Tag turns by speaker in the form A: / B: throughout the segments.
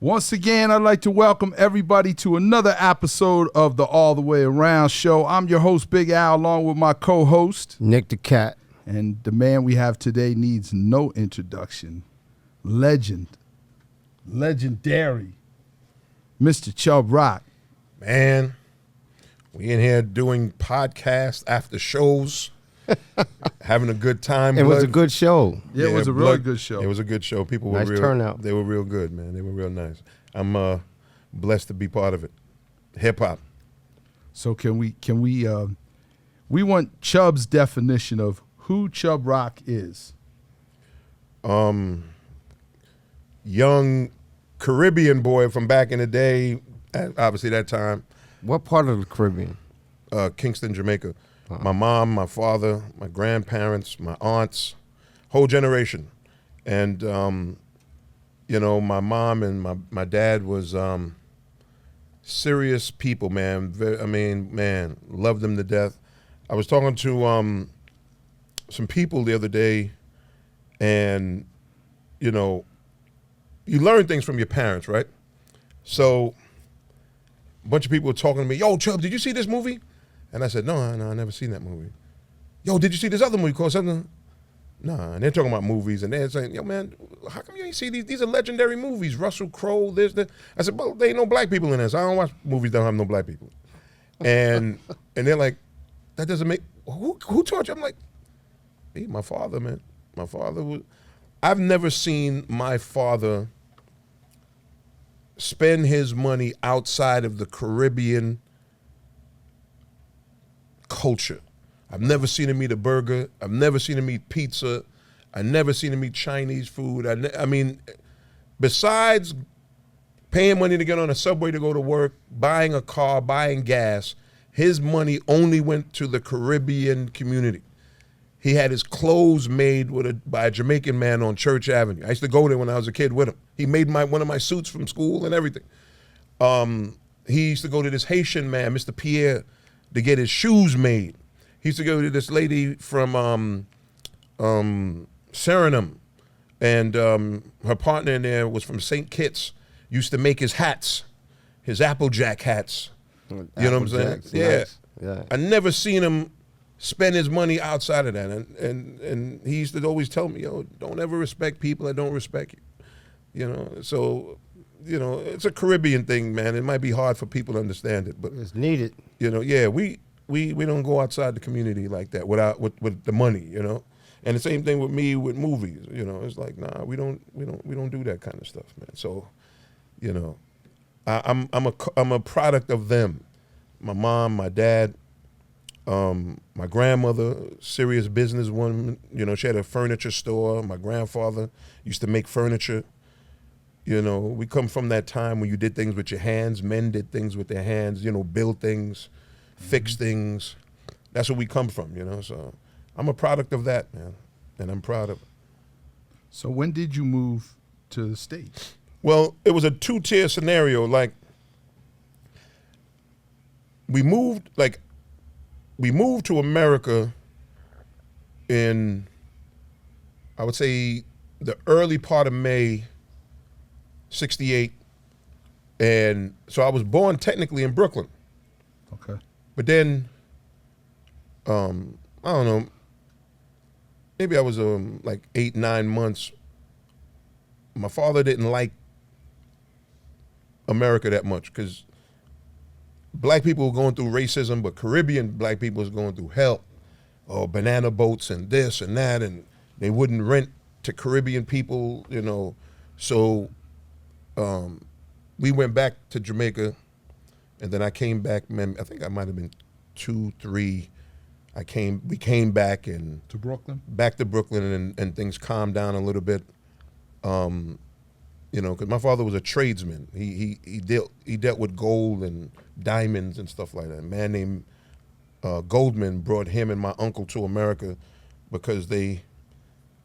A: Once again, I'd like to welcome everybody to another episode of the All the Way Around show. I'm your host, Big Al, along with my co-host,
B: Nick the Cat.
A: And the man we have today needs no introduction. Legendary, Mr. Chubb Rock.
C: Man, we in here doing podcasts after shows, having a good time.
B: It was a good show.
A: Yeah, it was a really good show.
C: It was a good show. People were
B: nice turnout.
C: They were real good, man. They were real nice. I'm blessed to be part of it. Hip hop.
A: So can we we want Chubb's definition of who Chubb Rock is.
C: Young Caribbean boy from back in the day, obviously that time.
B: What part of the Caribbean?
C: Kingston, Jamaica. My mom, my father, my grandparents, my aunts, whole generation. And, you know, my mom and my dad was serious people, man. Man, loved them to death. I was talking to some people the other day, and, you know, you learn things from your parents, right? So a bunch of people were talking to me, yo, Chubb, did you see this movie? And I said, no, I never seen that movie. Yo, did you see this other movie called something? Nah, and they're talking about movies, and they're saying, yo, man, how come you ain't see these? These are legendary movies. Russell Crowe, this, that. I said, well, there ain't no black people in this. I don't watch movies that don't have no black people. And they're like, that doesn't make, who taught you? I'm like, hey, my father, man. My father was, I've never seen my father spend his money outside of the Caribbean culture. I've never seen him eat a burger. I've never seen him eat pizza. I've never seen him eat Chinese food. I mean, besides paying money to get on a subway to go to work, buying a car, buying gas, his money only went to the Caribbean community. He had his clothes made by a Jamaican man on Church Avenue. I used to go there when I was a kid with him. He made one of my suits from school and everything. He used to go to this Haitian man, Mr. Pierre, to get his shoes made. He used to go to this lady from Suriname, and her partner in there was from St. Kitts. Used to make his hats, his Applejack hats. You know what I'm saying?
B: Nice. Yeah.
C: I never seen him spend his money outside of that, and he used to always tell me, yo, don't ever respect people that don't respect you. You know, so, you know, it's a Caribbean thing, man. It might be hard for people to understand it, but
B: it's needed.
C: You know, yeah, we don't go outside the community like that with the money, you know. And the same thing with me with movies, you know. It's like, nah, we don't do that kind of stuff, man. So, you know, I'm a product of them. My mom, my dad, my grandmother, serious businesswoman, you know, she had a furniture store. My grandfather used to make furniture. You know, we come from that time when you did things with your hands. Men did things with their hands, you know, build things, fix things. That's where we come from, you know. So I'm a product of that, man, and I'm proud of it.
A: So when did you move to the States?
C: Well, it was a two-tier scenario. Like, we moved to America in, I would say, the early part of May, 68. And so I was born technically in Brooklyn.
A: Okay.
C: But then, I don't know, maybe I was like 8, 9 months. My father didn't like America that much because black people were going through racism, but Caribbean black people was going through hell. Oh, banana boats and this and that, and they wouldn't rent to Caribbean people, you know. So we went back to Jamaica, and then I came back, man, I think I might have been 2, 3. We came back and
A: to Brooklyn?
C: Back to Brooklyn, and things calmed down a little bit. You know, because my father was a tradesman. He dealt with gold and diamonds and stuff like that. A man named Goldman brought him and my uncle to America because they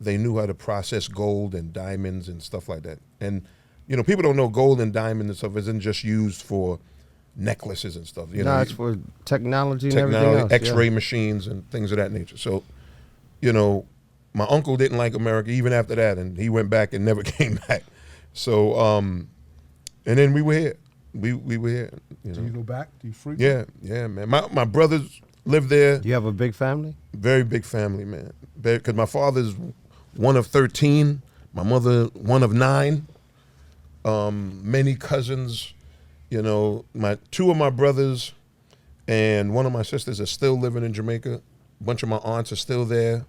C: knew how to process gold and diamonds and stuff like that. And you know, people don't know gold and diamond and stuff isn't just used for necklaces and stuff. You know,
B: it's for technology and everything else.
C: X-ray machines and things of that nature. So, you know, my uncle didn't like America even after that, and he went back and never came back. So, And then we were here. We were here. You know?
A: Do you go back? Do you freak?
C: Yeah, man. My brothers lived there.
B: You have a big family?
C: Very big family, man. Because my father's one of 13. My mother, one of 9. Many cousins. You know, two of my brothers and one of my sisters are still living in Jamaica. A bunch of my aunts are still there.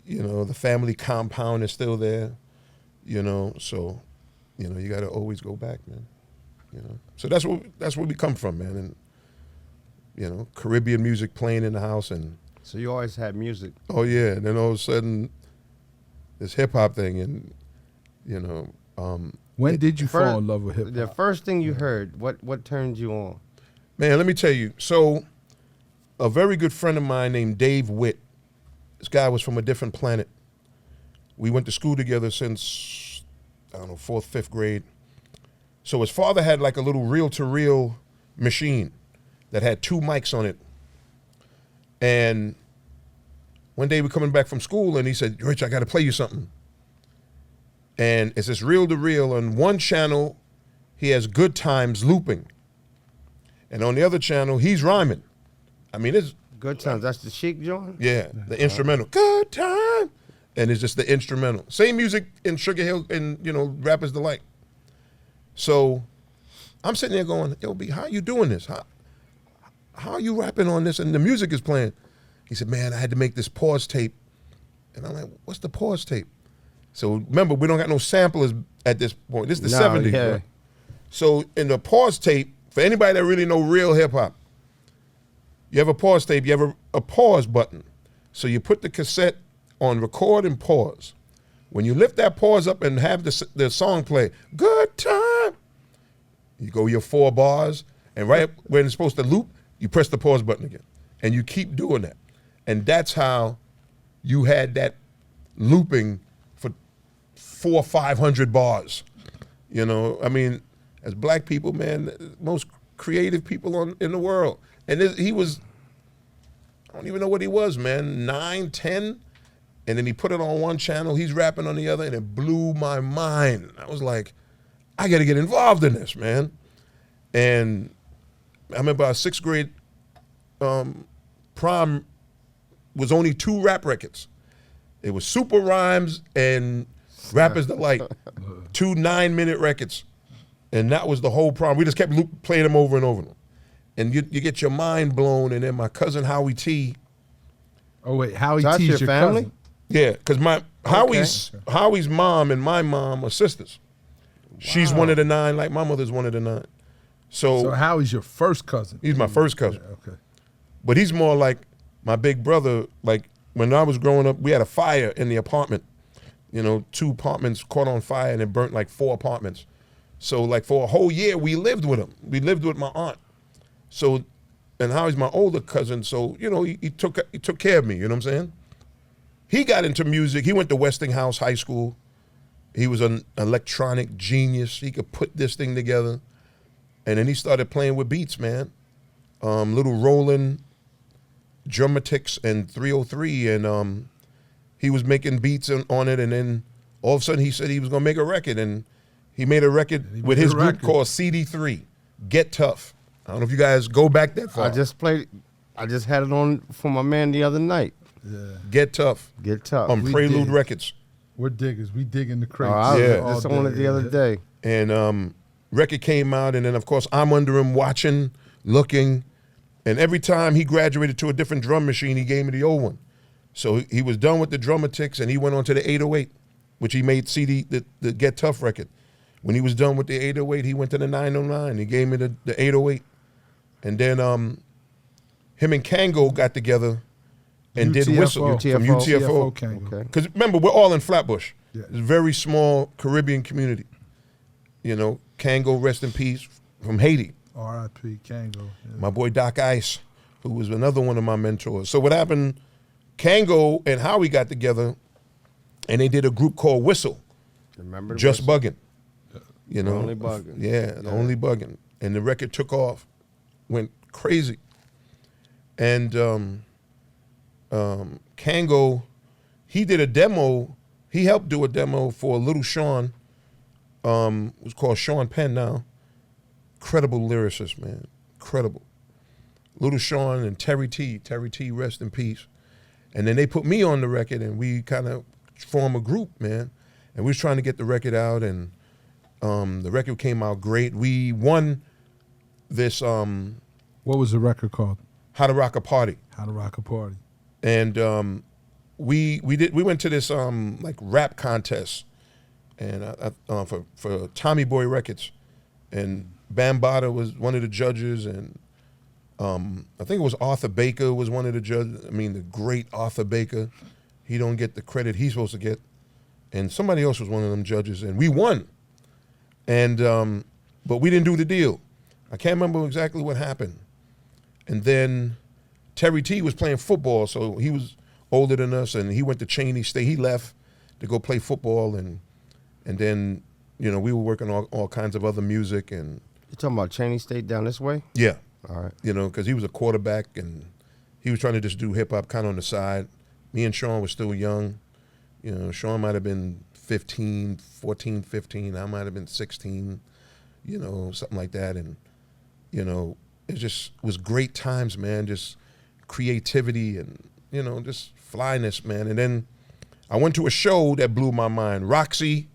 C: You know, the family compound is still there. You know, so, you know, you got to always go back, man. You know, so that's where we come from, man. And you know, Caribbean music playing in the house, and
B: So you always had music.
C: oh yeah, and then all of a sudden, this hip hop thing, and you know,
A: When did you
B: First-
A: fall in love with hip
B: The
A: hop?
B: first thing you heard, what turned you on?
C: man, let me tell you. So, a very good friend of mine named Dave Witt. This guy was from a different planet. We went to school together since I don't know 4th, 5th grade. So his father had like a little reel-to-reel machine that had 2 mics on it. And one day we're coming back from school and he said, Rich, I got to play you something. And it's this reel-to-reel. On one channel, he has Good Times looping. And on the other channel, he's rhyming. I mean, it's,
B: Good Times. That's the Chic joint?
C: yeah, the instrumental. Good time. And it's just the instrumental. Same music in Sugar Hill and, you know, Rapper's Delight. So I'm sitting there going, yo, B, how you doing this? How are you rapping on this and the music is playing? He said, man, I had to make this pause tape. And I'm like, what's the pause tape? So remember, we don't got no samplers at this point. This is the 70s.
B: Yeah.
C: Right? So in the pause tape, for anybody that really know real hip hop, you have a pause tape, you have a pause button. So you put the cassette on record and pause. When you lift that pause up and have the song play, good time, you go your 4 bars, and right when it's supposed to loop, you press the pause button again. And you keep doing that. And that's how you had that looping for 400 or 500 bars. You know, I mean, as black people, man, most creative people in the world. And he was, I don't even know what he was, man, 9, 10. And then he put it on one channel, he's rapping on the other, and it blew my mind. I was like, I got to get involved in this, man. And I remember our 6th grade prom was only 2 rap records. It was Super Rhymes and Rapper's Delight, 2 9-minute records. And that was the whole prom. We just kept playing them over and over. And you get your mind blown. And then my cousin Howie T.
A: Oh wait, Howie
B: So that's
A: T's
B: your
A: your
B: family?
A: cousin.
C: Yeah, because Howie's mom and my mom are sisters. She's one of the 9, like my mother's one of the 9.
A: So Howie's your first cousin.
C: He's my first cousin.
A: Yeah, okay.
C: But he's more like my big brother. Like when I was growing up, we had a fire in the apartment. You know, 2 apartments caught on fire and it burnt like 4 apartments. So like for a whole year, we lived with him. We lived with my aunt. So, and Howie's my older cousin. So, you know, he took care of me, you know what I'm saying? He got into music. He went to Westinghouse High School. He was an electronic genius. He could put this thing together. And then he started playing with beats, man. Little Roland, Dramatics, and 303. And he was making beats on it. And then all of a sudden he said he was going to make a record. And he made a record with his group called CD3, Get Tough. I don't know if you guys go back that far.
B: I just had it on for my man the other night.
A: Yeah.
C: Get Tough.
B: Get Tough.
C: On
A: We
C: Prelude
A: did.
C: Records.
A: We're diggers. We dig in the crates.
B: Oh, I was
C: Yeah.
B: just on it the other day.
C: And record came out, and then of course I'm under him watching, looking, and every time he graduated to a different drum machine, he gave me the old one. So he was done with the Dramatics, and he went on to the 808, which he made the Get Tough record. When he was done with the 808, he went to the 909. He gave me the 808, and then him and Kango got together and did Whistle from UTFO.
A: Kango.
B: Okay.
C: Because remember, we're all in Flatbush.
A: Yeah.
C: It's a very small Caribbean community. You know, Kango, rest in peace, from Haiti.
A: R.I.P. Kango. Yeah.
C: My boy Doc Ice, who was another one of my mentors. So what happened, Kango and Howie got together, and they did a group called Whistle,
B: Remember?
C: Just Buggin'. You know?
B: Only Buggin'.
C: Yeah, Only Buggin'. And the record took off, went crazy. And Kango, he did a demo. He helped do a demo for Little Sean was called Sean Penn now. Incredible lyricist, man. Incredible. Little Sean and Terry T. Terry T, rest in peace. And then they put me on the record, and we kind of form a group, man. And we was trying to get the record out, and the record came out great. We won this
A: What was the record called?
C: How to Rock a Party.
A: How to Rock a Party.
C: And we went to this like rap contest, and for Tommy Boy Records, and Bambaataa was one of the judges, and I think it was Arthur Baker was one of the judges. I mean, the great Arthur Baker. He don't get the credit he's supposed to get, and somebody else was one of them judges, and we won. And but we didn't do the deal. I can't remember exactly what happened. And then Terry T was playing football, so he was older than us, and he went to Cheney State. He left to go play football, and then, you know, we were working on all kinds of other music. And
B: You talking about Cheney State down this way?
C: yeah,
B: All right.
C: you know, because he was a quarterback, and he was trying to just do hip hop kind of on the side. Me and Sean were still young. You know, Sean might have been 14, 15. I might have been 16, you know, something like that. And, you know, it just was great times, man. Just creativity and, you know, just flyness, man. And then I went to a show that blew my mind. Roxy,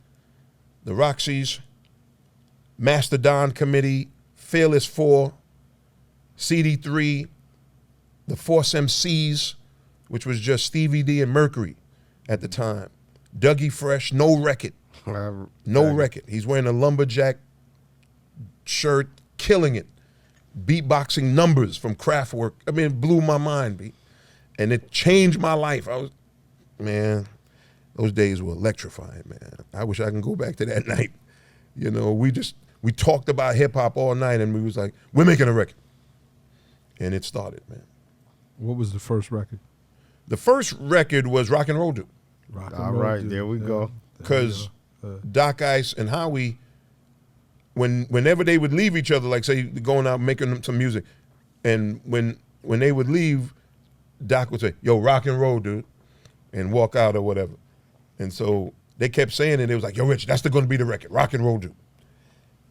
C: the Roxys, Mastodon Committee, Fearless 4, CD3, the Force MCs, which was just Stevie D and Mercury at the time. Dougie Fresh, no record. No record. He's wearing a lumberjack shirt, killing it. Beatboxing numbers from Kraftwerk. I mean, it blew my mind, B. And it changed my life. Man, those days were electrifying, man. I wish I can go back to that night. You know, we talked about hip hop all night, and we was like, we're making a record. And it started, man.
A: What was the first record?
C: The first record was Rock and Roll Dude.
A: Rock and
B: All
A: Roll
B: right,
A: Dude.
B: there we go.
C: Because Doc Ice and Howie, whenever they would leave each other, like say going out making some music, and when they would leave, Doc would say, "Yo, rock and roll, dude," and walk out or whatever. And so they kept saying it. It was like, "Yo, Rich, that's going to be the record, rock and roll, dude."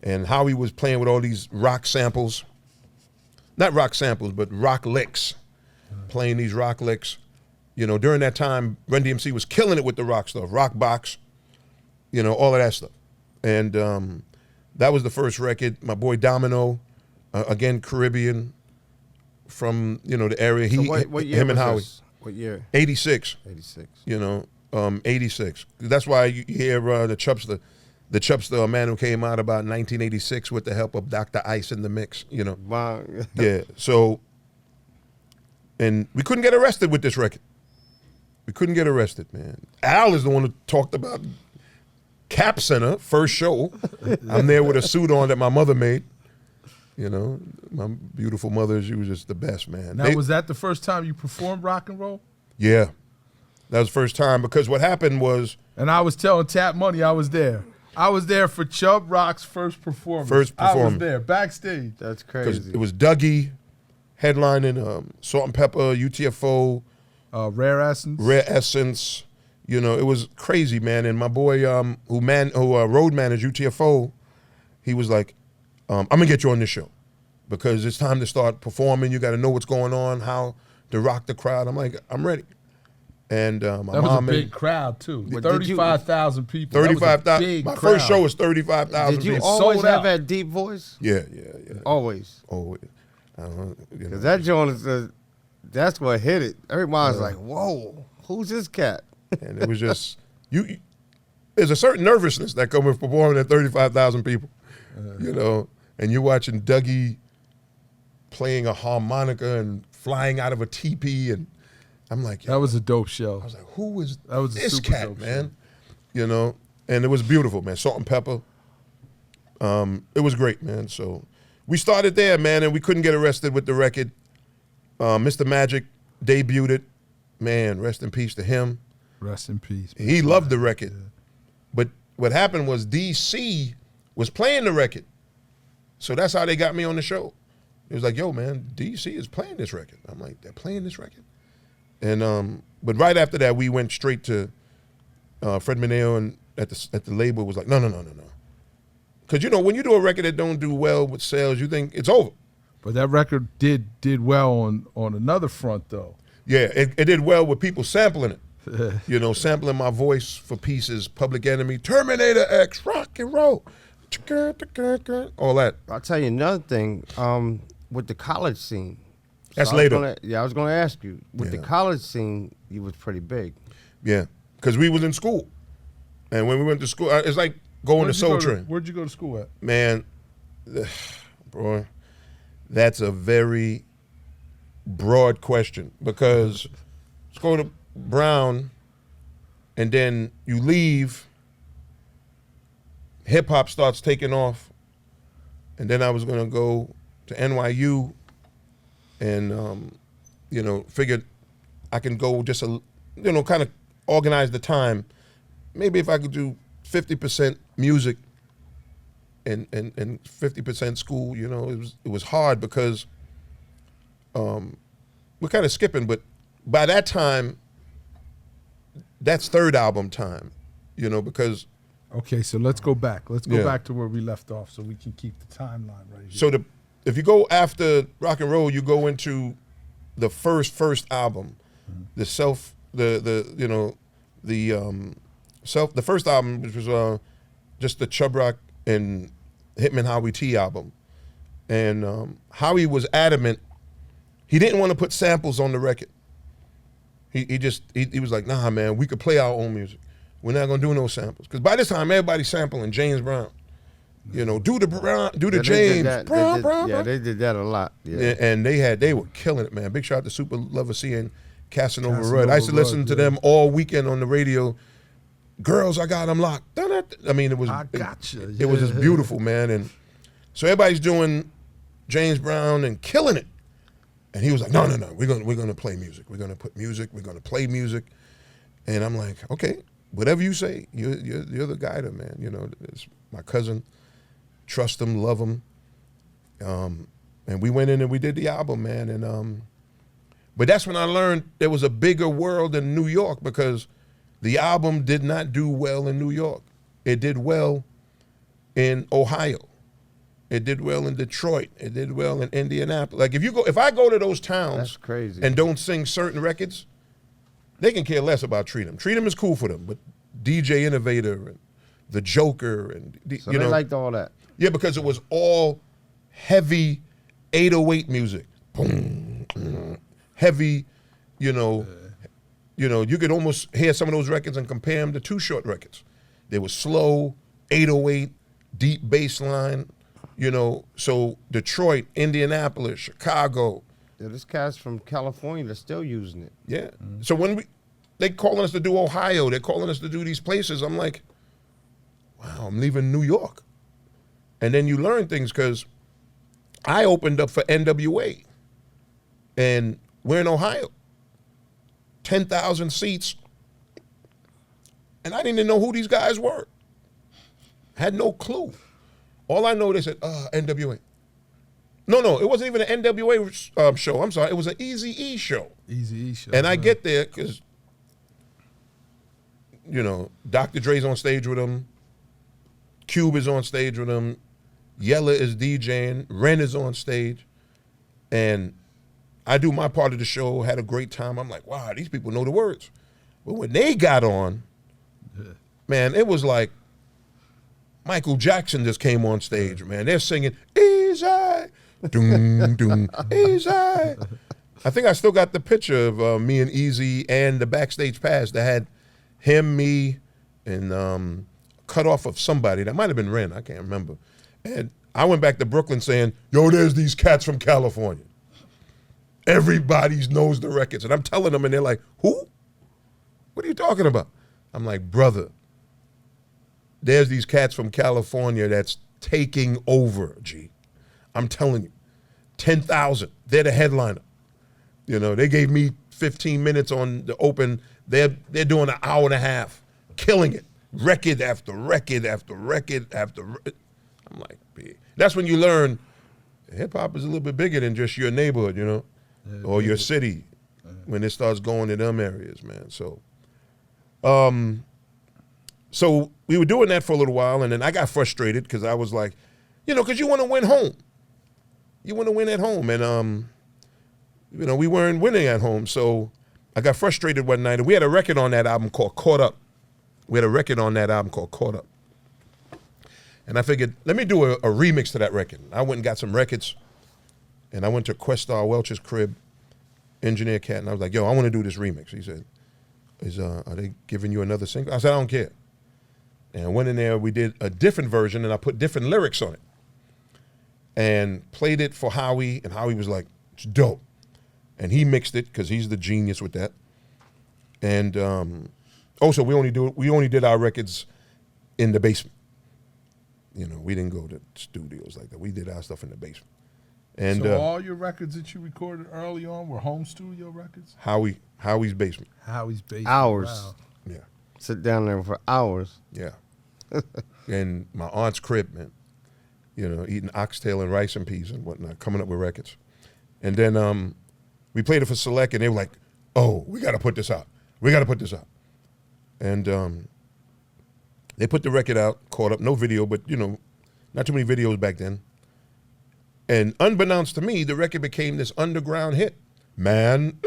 C: And Howie was playing with all these rock samples, not rock samples, but rock licks, playing these rock licks. You know, during that time, Run DMC was killing it with the rock stuff, rock box, you know, all of that stuff. And that was the first record. My boy Domino, again, Caribbean, from, you know, the area.
B: So what year
C: him and
B: was
C: Howie.
B: this? What year?
C: 86.
B: 86.
C: You know, 86. That's why you hear the Chubster man who came out about 1986 with the help of Dr. Ice in the mix, you know.
B: Wow.
C: Yeah, so, and we couldn't get arrested with this record. We couldn't get arrested, man. Al is the one who talked about Cap Center, first show. I'm there with a suit on that my mother made. You know, my beautiful mother, she was just the best, man.
A: Now, was that the first time you performed rock and roll?
C: Yeah, that was the first time, because what happened was...
A: And I was telling Tap Money I was there. I was there for Chubb Rock's first performance. I was there, backstage.
B: That's
C: Because
B: crazy.
C: it was Dougie headlining, Salt and Pepper, UTFO,
A: Rare Essence.
C: Rare Essence. You know, it was crazy, man. And my boy, who road managed UTFO, he was like, I'm gonna get you on this show because it's time to start performing. You got to know what's going on, how to rock the crowd. I'm like, I'm ready. And my
A: that was
C: mom
A: a big crowd too.
B: Did
A: 35,000 people.
C: 35,000. My first show was 35,000.
B: Did you
A: It's
B: always
A: sold
B: have
A: out.
B: that deep voice?
C: Yeah.
B: Always.
C: Oh, you know,
B: Because that joint is that's what hit it. Everybody's like, whoa, who's this cat?
C: and it was just there's a certain nervousness that comes with performing at 35,000 people, you know, and you're watching Dougie playing a harmonica and flying out of a teepee, and I'm like,
A: That was a dope show.
C: I was like, who is
A: That was a
C: this
A: super
C: cat,
A: dope
C: man?
A: show.
C: You know, and it was beautiful, man. Salt and Pepper. It was great, man. So we started there, man, and we couldn't get arrested with the record. Mr. Magic debuted it. Man, rest in peace to him.
A: Rest in peace.
C: He loved the record. But what happened was DC was playing the record. So that's how they got me on the show. It was like, yo, man, DC is playing this record. I'm like, they're playing this record? And but right after that, we went straight to Fred Mineo, and at the label was like, no. Because, you know, when you do a record that don't do well with sales, you think it's over.
A: But that record did well on another front, though.
C: Yeah, it did well with people sampling it. You know, sampling my voice for pieces, Public Enemy, Terminator X, rock and roll, all that.
B: I'll tell you another thing, with the college scene.
C: That's
B: I
C: later.
B: was going to ask you, with the
C: Yeah.
B: college scene, you was pretty big.
C: Yeah, because we was in school. And when we went to school, it's like going to Soul Train.
A: Where'd you go to school at?
C: Man, bro, that's a very broad question because let's go to Brown and then you leave, hip hop starts taking off, and then I was gonna go to NYU and you know, figured I can go just you know, kind of organize the time. Maybe if I could do 50% music and 50% school, you know, it was hard because we're kind of skipping, but by that time, that's third album time, you know, because.
A: Okay, so let's go back. Let's go
C: Yeah.
A: back to where we left off so we can keep the timeline right here.
C: So if you go after rock and roll, you go into the first album, the first album, which was just the Chubb Rock and Hitman Howie T album, and Howie was adamant he didn't want to put samples on the record. He was like, nah, man, we could play our own music. We're not gonna do no samples because by this time everybody's sampling James Brown. You know, do the James Brown.
B: Yeah, they did that a lot. Yeah.
C: And they were killing it, man. Big shout out to Super Lover C and Casanova
A: Casanova
C: Rudd. I used to listen
A: Rudd,
C: to
A: yeah.
C: them all weekend on the radio. Girls, I got them locked. I mean, it was
A: I gotcha.
C: it was just beautiful, man. And so everybody's doing James Brown and killing it. And he was like, no, we're gonna play music. We're gonna put music. We're gonna play music. And I'm like, okay, whatever you say. You're the guy, there, man. You know, it's my cousin. Trust him, love him. And we went in and we did the album, man. And but that's when I learned there was a bigger world in New York because the album did not do well in New York. It did well in Ohio. It did well in Detroit. It did well in Indianapolis. Like if I go to those towns
B: That's crazy.
C: and don't sing certain records, they can care less about Treat 'Em. Treat 'Em is cool for them, but DJ Innovator and The Joker and
B: So they liked all that.
C: yeah, because it was all heavy 808 music. Boom, heavy, you know, you could almost hear some of those records and compare them to Too Short records. They were slow, 808, deep bass line, you know. So Detroit, Indianapolis, Chicago.
B: Yeah, this cat's from California that's still using it.
C: Yeah. So when they calling us to do Ohio, they're calling us to do these places, I'm like, wow, I'm leaving New York. And then you learn things because I opened up for NWA and we're in Ohio. 10,000 seats. And I didn't even know who these guys were. Had no clue. All I know, they said, NWA. No, it wasn't even an NWA show. I'm sorry. It was an Eazy-E show.
A: Eazy-E show.
C: And I get there because, you know, Dr. Dre's on stage with him. Cube is on stage with him. Yella is DJing. Ren is on stage. And I do my part of the show, had a great time. I'm like, wow, these people know the words. But when they got on, man, it was like Michael Jackson just came on stage, man. They're singing, easy, doom, doom, easy. I think I still got the picture of me and Eazy and the backstage pass that had him, me, and cut off of somebody. That might have been Ren, I can't remember. And I went back to Brooklyn saying, yo, there's these cats from California. Everybody knows the records. And I'm telling them, and they're like, who? What are you talking about? I'm like, brother, there's these cats from California that's taking over, G. I'm telling you, 10,000. They're the headliner. You know, they gave me 15 minutes on the open. They're doing an hour and a half, killing it. Record after record after record after record. I'm like, that's when you learn hip-hop is a little bit bigger than just your neighborhood, you know, or your city when it starts going to them areas, man. So So we were doing that for a little while, and then I got frustrated because I was like, because you want to win home. You want to win at home, and we weren't winning at home. So I got frustrated one night, and we had a record on that album called Caught Up. And I figured, let me do a remix to that record. I went and got some records, and I went to Questar Welch's crib, engineer cat, and I was like, yo, I want to do this remix. He said, are they giving you another single? I said, I don't care. And I went in there, we did a different version, and I put different lyrics on it. And played it for Howie, and Howie was like, it's dope. And he mixed it, because he's the genius with that. And also, we only did our records in the basement. We didn't go to studios like that. We did our stuff in the basement. And
A: so all your records that you recorded early on were home studio records?
C: Howie's basement.
A: Howie's basement.
B: Hours.
A: Wow.
C: Yeah.
B: Sit down there for hours.
C: Yeah. And my aunt's crib, man. Eating oxtail and rice and peas and whatnot, coming up with records. And then we played it for Select, and they were like, oh, we got to put this out. And they put the record out, Caught Up, no video, but, not too many videos back then. And unbeknownst to me, the record became this underground hit. Man,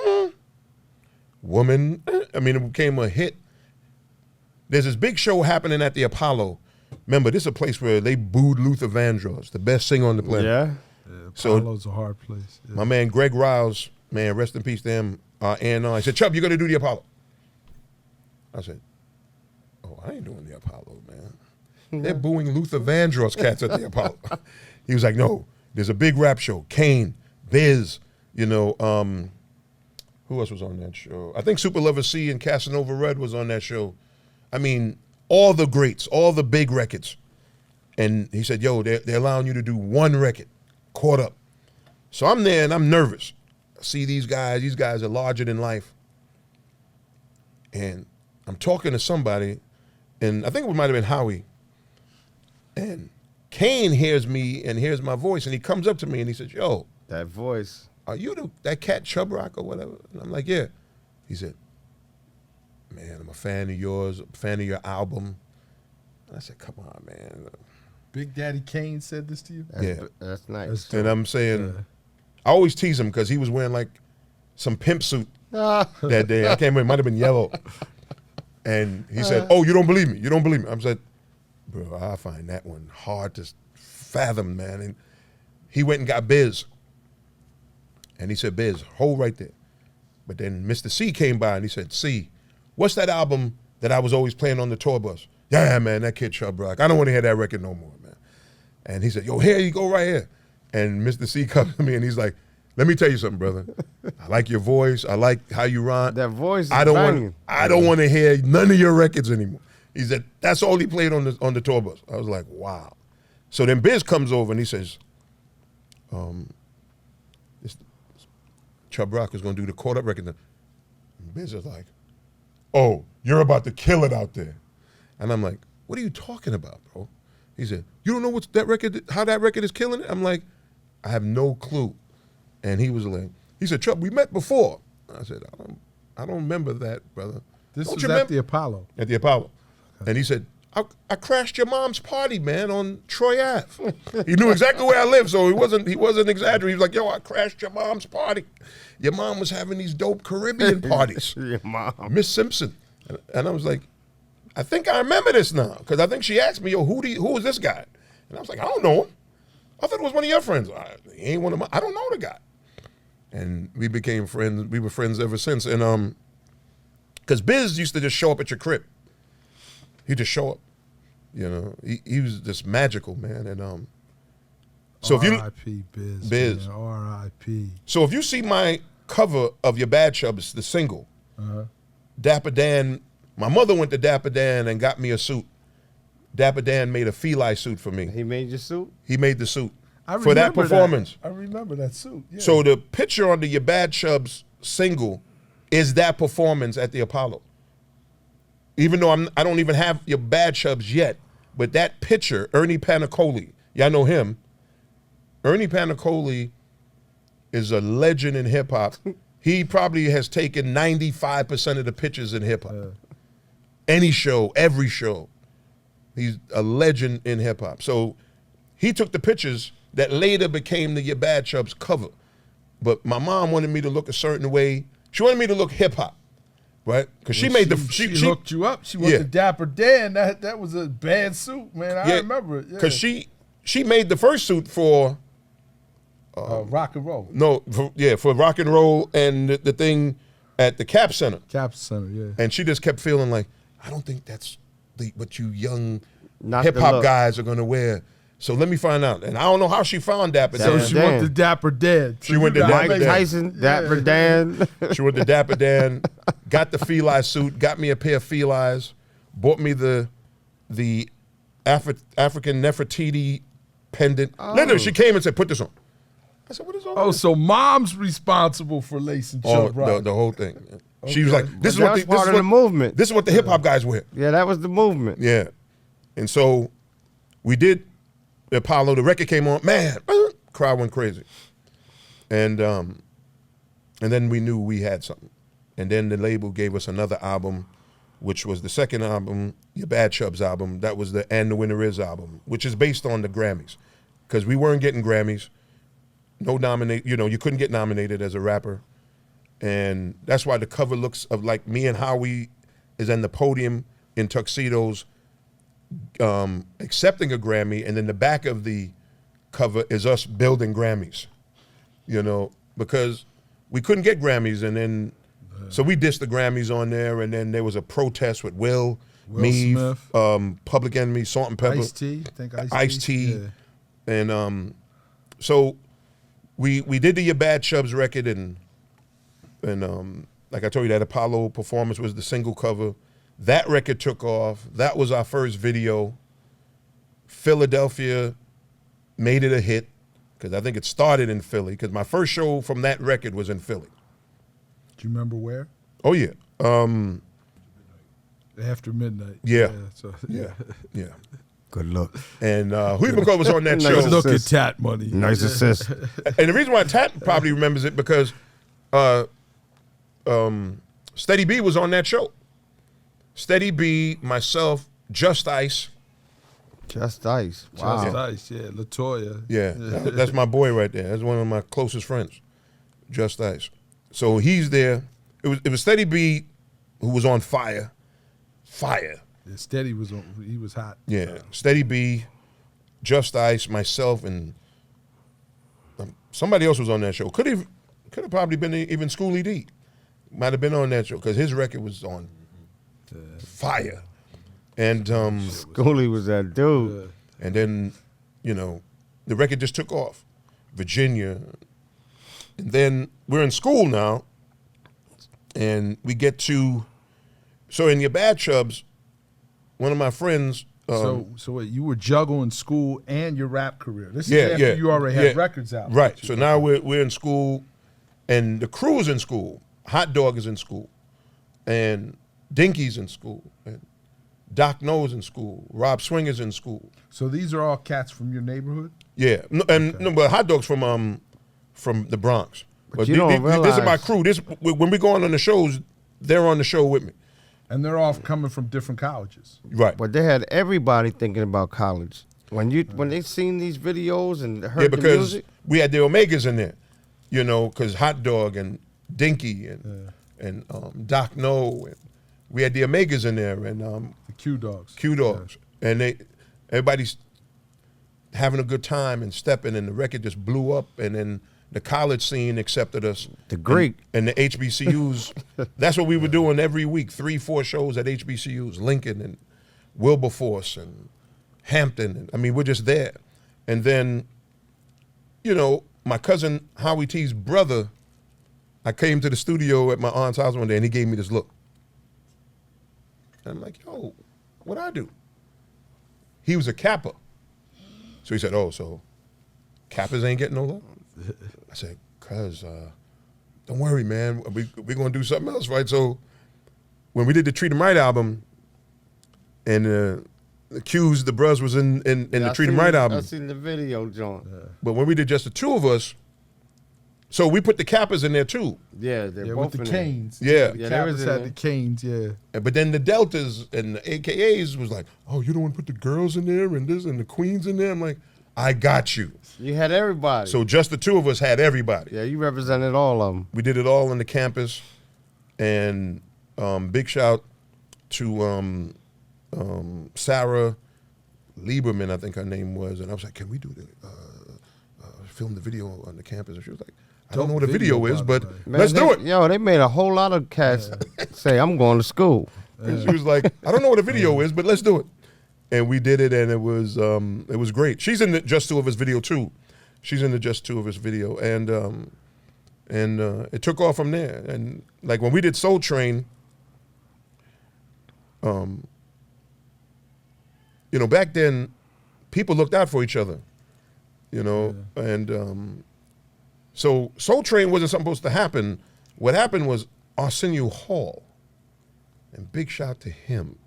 C: woman, it became a hit. There's this big show happening at the Apollo. Remember, this is a place where they booed Luther Vandross, the best singer on the planet.
B: Yeah.
A: Apollo's a hard place. Yeah.
C: My man Greg Riles, man, rest in peace to him, I said, Chubb, you're going to do the Apollo. I said, oh, I ain't doing the Apollo, man. They're booing Luther Vandross cats at the Apollo. He was like, no, there's a big rap show. Kane, Biz, who else was on that show? I think Super Lover C and Casanova Red was on that show. All the greats, all the big records. And he said, yo, they're allowing you to do one record, Caught Up. So I'm there and I'm nervous. I see these guys are larger than life. And I'm talking to somebody, and I think it might have been Howie. And Kane hears me and hears my voice, and he comes up to me and he says, yo.
B: That voice.
C: Are you that cat Chubb Rock or whatever? And I'm like, yeah. He said, man, I'm a fan of yours, a fan of your album. And I said, come on, man.
A: Big Daddy Kane said this to you?
B: That's nice.
C: And I'm saying, I always tease him because he was wearing like some pimp suit that day. I can't remember, it might have been yellow. And he said, oh, you don't believe me? I said, bro, I find that one hard to fathom, man. And he went and got Biz. And he said, Biz, hold right there. But then Mr. C came by and he said, C, what's that album that I was always playing on the tour bus? Yeah, man, that kid Chubb Rock. I don't want to hear that record no more, man. And he said, yo, here you go right here. And Mr. C comes to me and he's like, let me tell you something, brother. I like your voice. I like how you rhyme.
B: That voice is
C: I don't want to hear none of your records anymore. He said, that's all he played on the tour bus. I was like, wow. So then Biz comes over and he says, Chubb Rock is going to do the Caught Up record. And Biz is like, oh, you're about to kill it out there. And I'm like, what are you talking about, bro? He said, you don't know how that record is killing it? I'm like, I have no clue. And he was like, he said, Chubb, we met before. I said, I don't remember that, brother.
A: This was at the Apollo.
C: At the Apollo. And he said, I crashed your mom's party, man, on Troy Ave. He knew exactly where I lived, so he wasn't exaggerating. He was like, yo, I crashed your mom's party. Your mom was having these dope Caribbean parties.
B: Your mom.
C: Miss Simpson. And I was like, I think I remember this now. Because I think she asked me, yo, who is this guy? And I was like, I don't know him. I thought it was one of your friends. He ain't one of mine. I don't know the guy. And we became friends. We were friends ever since. And because Biz used to just show up at your crib. He'd just show up. You know, he was just magical, man. And so if you
A: R.I.P. Biz. R.I.P.
C: So if you see my cover of Your Bad Chubb, it's the single. Dapper Dan. My mother went to Dapper Dan and got me a suit. Dapper Dan made a Feli suit for me.
B: He made your suit?
C: He made the suit for that performance.
A: I remember that suit. Yeah.
C: So the picture on the Your Bad Chubb's single is that performance at the Apollo. Even though I don't even have Your Bad Chubb's yet, but that picture, Ernie Panacoli, y'all know him. Ernie Panacoli is a legend in hip hop. He probably has taken 95% of the pictures in hip hop. any show, every show. He's a legend in hip hop. So he took the pictures that later became the Your Bad Chubb's cover. But my mom wanted me to look a certain way. She wanted me to look hip hop, right? Because she
A: hooked you up. She went to Dapper Dan. That was a bad suit, man. I remember it.
C: Because she made the first suit for
A: rock and roll.
C: No, for rock and roll and the thing at the Cap Center.
A: Cap Center, yeah.
C: And she just kept feeling like, I don't think that's what you young
B: Not
C: hip
B: the
C: hop
B: look.
C: guys are gonna wear. So let me find out. And I don't know how she found Dapper
A: So
C: Dan.
A: she went to Dapper Dan.
C: She went to
B: Mike
C: Dapper Dan.
B: Tyson, Dapper Dan.
C: She went to Dapper Dan, got the Feli suit, got me a pair of Felis, bought me the African Nefertiti pendant. Literally, she came and said, "Put this on." I said, "What is on?"
A: Oh, so mom's responsible for lacing Chubb Rock.
C: The whole thing. She was like, "This is
B: That
C: what
B: was part of the movement.
C: This is what the hip hop guys wear."
B: Yeah, that was the movement.
C: Yeah, and so we did the Apollo. The record came on. Man, crowd went crazy, and then we knew we had something. And then the label gave us another album, which was the second album, Your Bad Chubb's album. That was the And the Winner Is album, which is based on the Grammys, because we weren't getting Grammys. No nominate, you couldn't get nominated as a rapper. And that's why the cover looks of like me and Howie is on the podium in tuxedos, accepting a Grammy, and then the back of the cover is us building Grammys, because we couldn't get Grammys, and then so we dissed the Grammys on there, and then there was a protest with Will me,
A: Smith,
C: Public Enemy, Salt and Pepper,
A: Ice-T, I think
C: Ice-T,
A: yeah.
C: and so we did the Your Bad Chubb's record, and like I told you, that Apollo performance was the single cover. That record took off. That was our first video. Philadelphia made it a hit, because I think it started in Philly, because my first show from that record was in Philly.
A: Do you remember where?
C: Oh, yeah.
A: After midnight.
C: Yeah.
A: Yeah.
C: Yeah.
B: Good look.
C: And who even was on that show?
A: Look at Tat Money.
B: Nice assist.
C: And the reason why Tat probably remembers it, because Steady B was on that show. Steady B, myself, Just Ice.
B: Just Ice. Wow.
A: Just Ice, yeah. LaToya.
C: Yeah, that's my boy right there. That's one of my closest friends, Just Ice. So he's there. It was Steady B who was on fire.
A: Yeah, Steady was on. He was hot.
C: Yeah, Steady B, Just Ice, myself, and somebody else was on that show. Could have probably been even Schoolie D. Might have been on that show, because his record was on fire. And
B: Schoolie was that dude.
C: and then, the record just took off. Virginia. And then we're in school now, and we get to, so in Your Bad Chubb's, one of my friends.
A: So wait, you were juggling school and your rap career. This is
C: Yeah,
A: after
C: yeah,
A: you already had records out.
C: Right. So now we're in school, and the crew's in school. Hot Dog is in school, and Dinky's in school, and Doc No's in school. Rob Swinger's in school.
A: So these are all cats from your neighborhood?
C: Yeah, but Hot Dog's from the Bronx.
B: But you don't
C: This is
B: realize-
C: my crew. When we go on the shows, they're on the show with me.
A: And they're all coming from different colleges.
C: Right.
B: But they had everybody thinking about college. When they seen these videos and heard the
C: because
B: music.
C: we had the Omegas in there, because Hot Dog and Dinky and Doc No, and we had the Omegas in there, and
A: The Q Dogs.
C: Q Dogs, and everybody's having a good time and stepping, and the record just blew up, and then the college scene accepted us.
B: The Greek.
C: And the HBCUs, that's what we were doing every week, 3-4 shows at HBCUs, Lincoln and Wilberforce and Hampton. We're just there. And then, my cousin Howie T's brother, I came to the studio at my aunt's house one day, and he gave me this look. And I'm like, yo, what'd I do? He was a Kappa. So he said, oh, so Kappas ain't getting no love? I said, cuz, don't worry, man. We're going to do something else, right? So when we did the Treat 'Em Right album, and the Q's, the Bruz was in the Treat 'Em Right album.
B: I seen the video, John.
C: But when we did just the two of us, So we put the Kappas in there too.
B: Yeah, they're
A: Yeah,
B: both
A: with the
B: in there.
A: canes.
C: Yeah.
A: The
B: Yeah, they was
A: Kappas
B: in
A: had
B: there.
A: the canes, yeah.
C: But then the Deltas and the AKAs was like, oh, you don't want to put the girls in there and this and the queens in there? I'm like, I got you.
B: You had everybody.
C: So just the two of us had everybody.
B: yeah, you represented all of them.
C: We did it all on the campus. And big shout to Sarah Lieberman, I think her name was. And I was like, can we do the film the video on the campus? And she was like, I don't know what a video is, but let's do it.
B: Yo, they made a whole lot of cats say, I'm going to school.
C: And she was like, I don't know what a video is, but let's do it. And we did it, and it was great. She's in the Just Two of Us video too. She's in the Just Two of Us video, and it took off from there. And like when we did Soul Train, you know, back then, people looked out for each other, you know, and so Soul Train wasn't supposed to happen. What happened was Arsenio Hall, and big shout to him.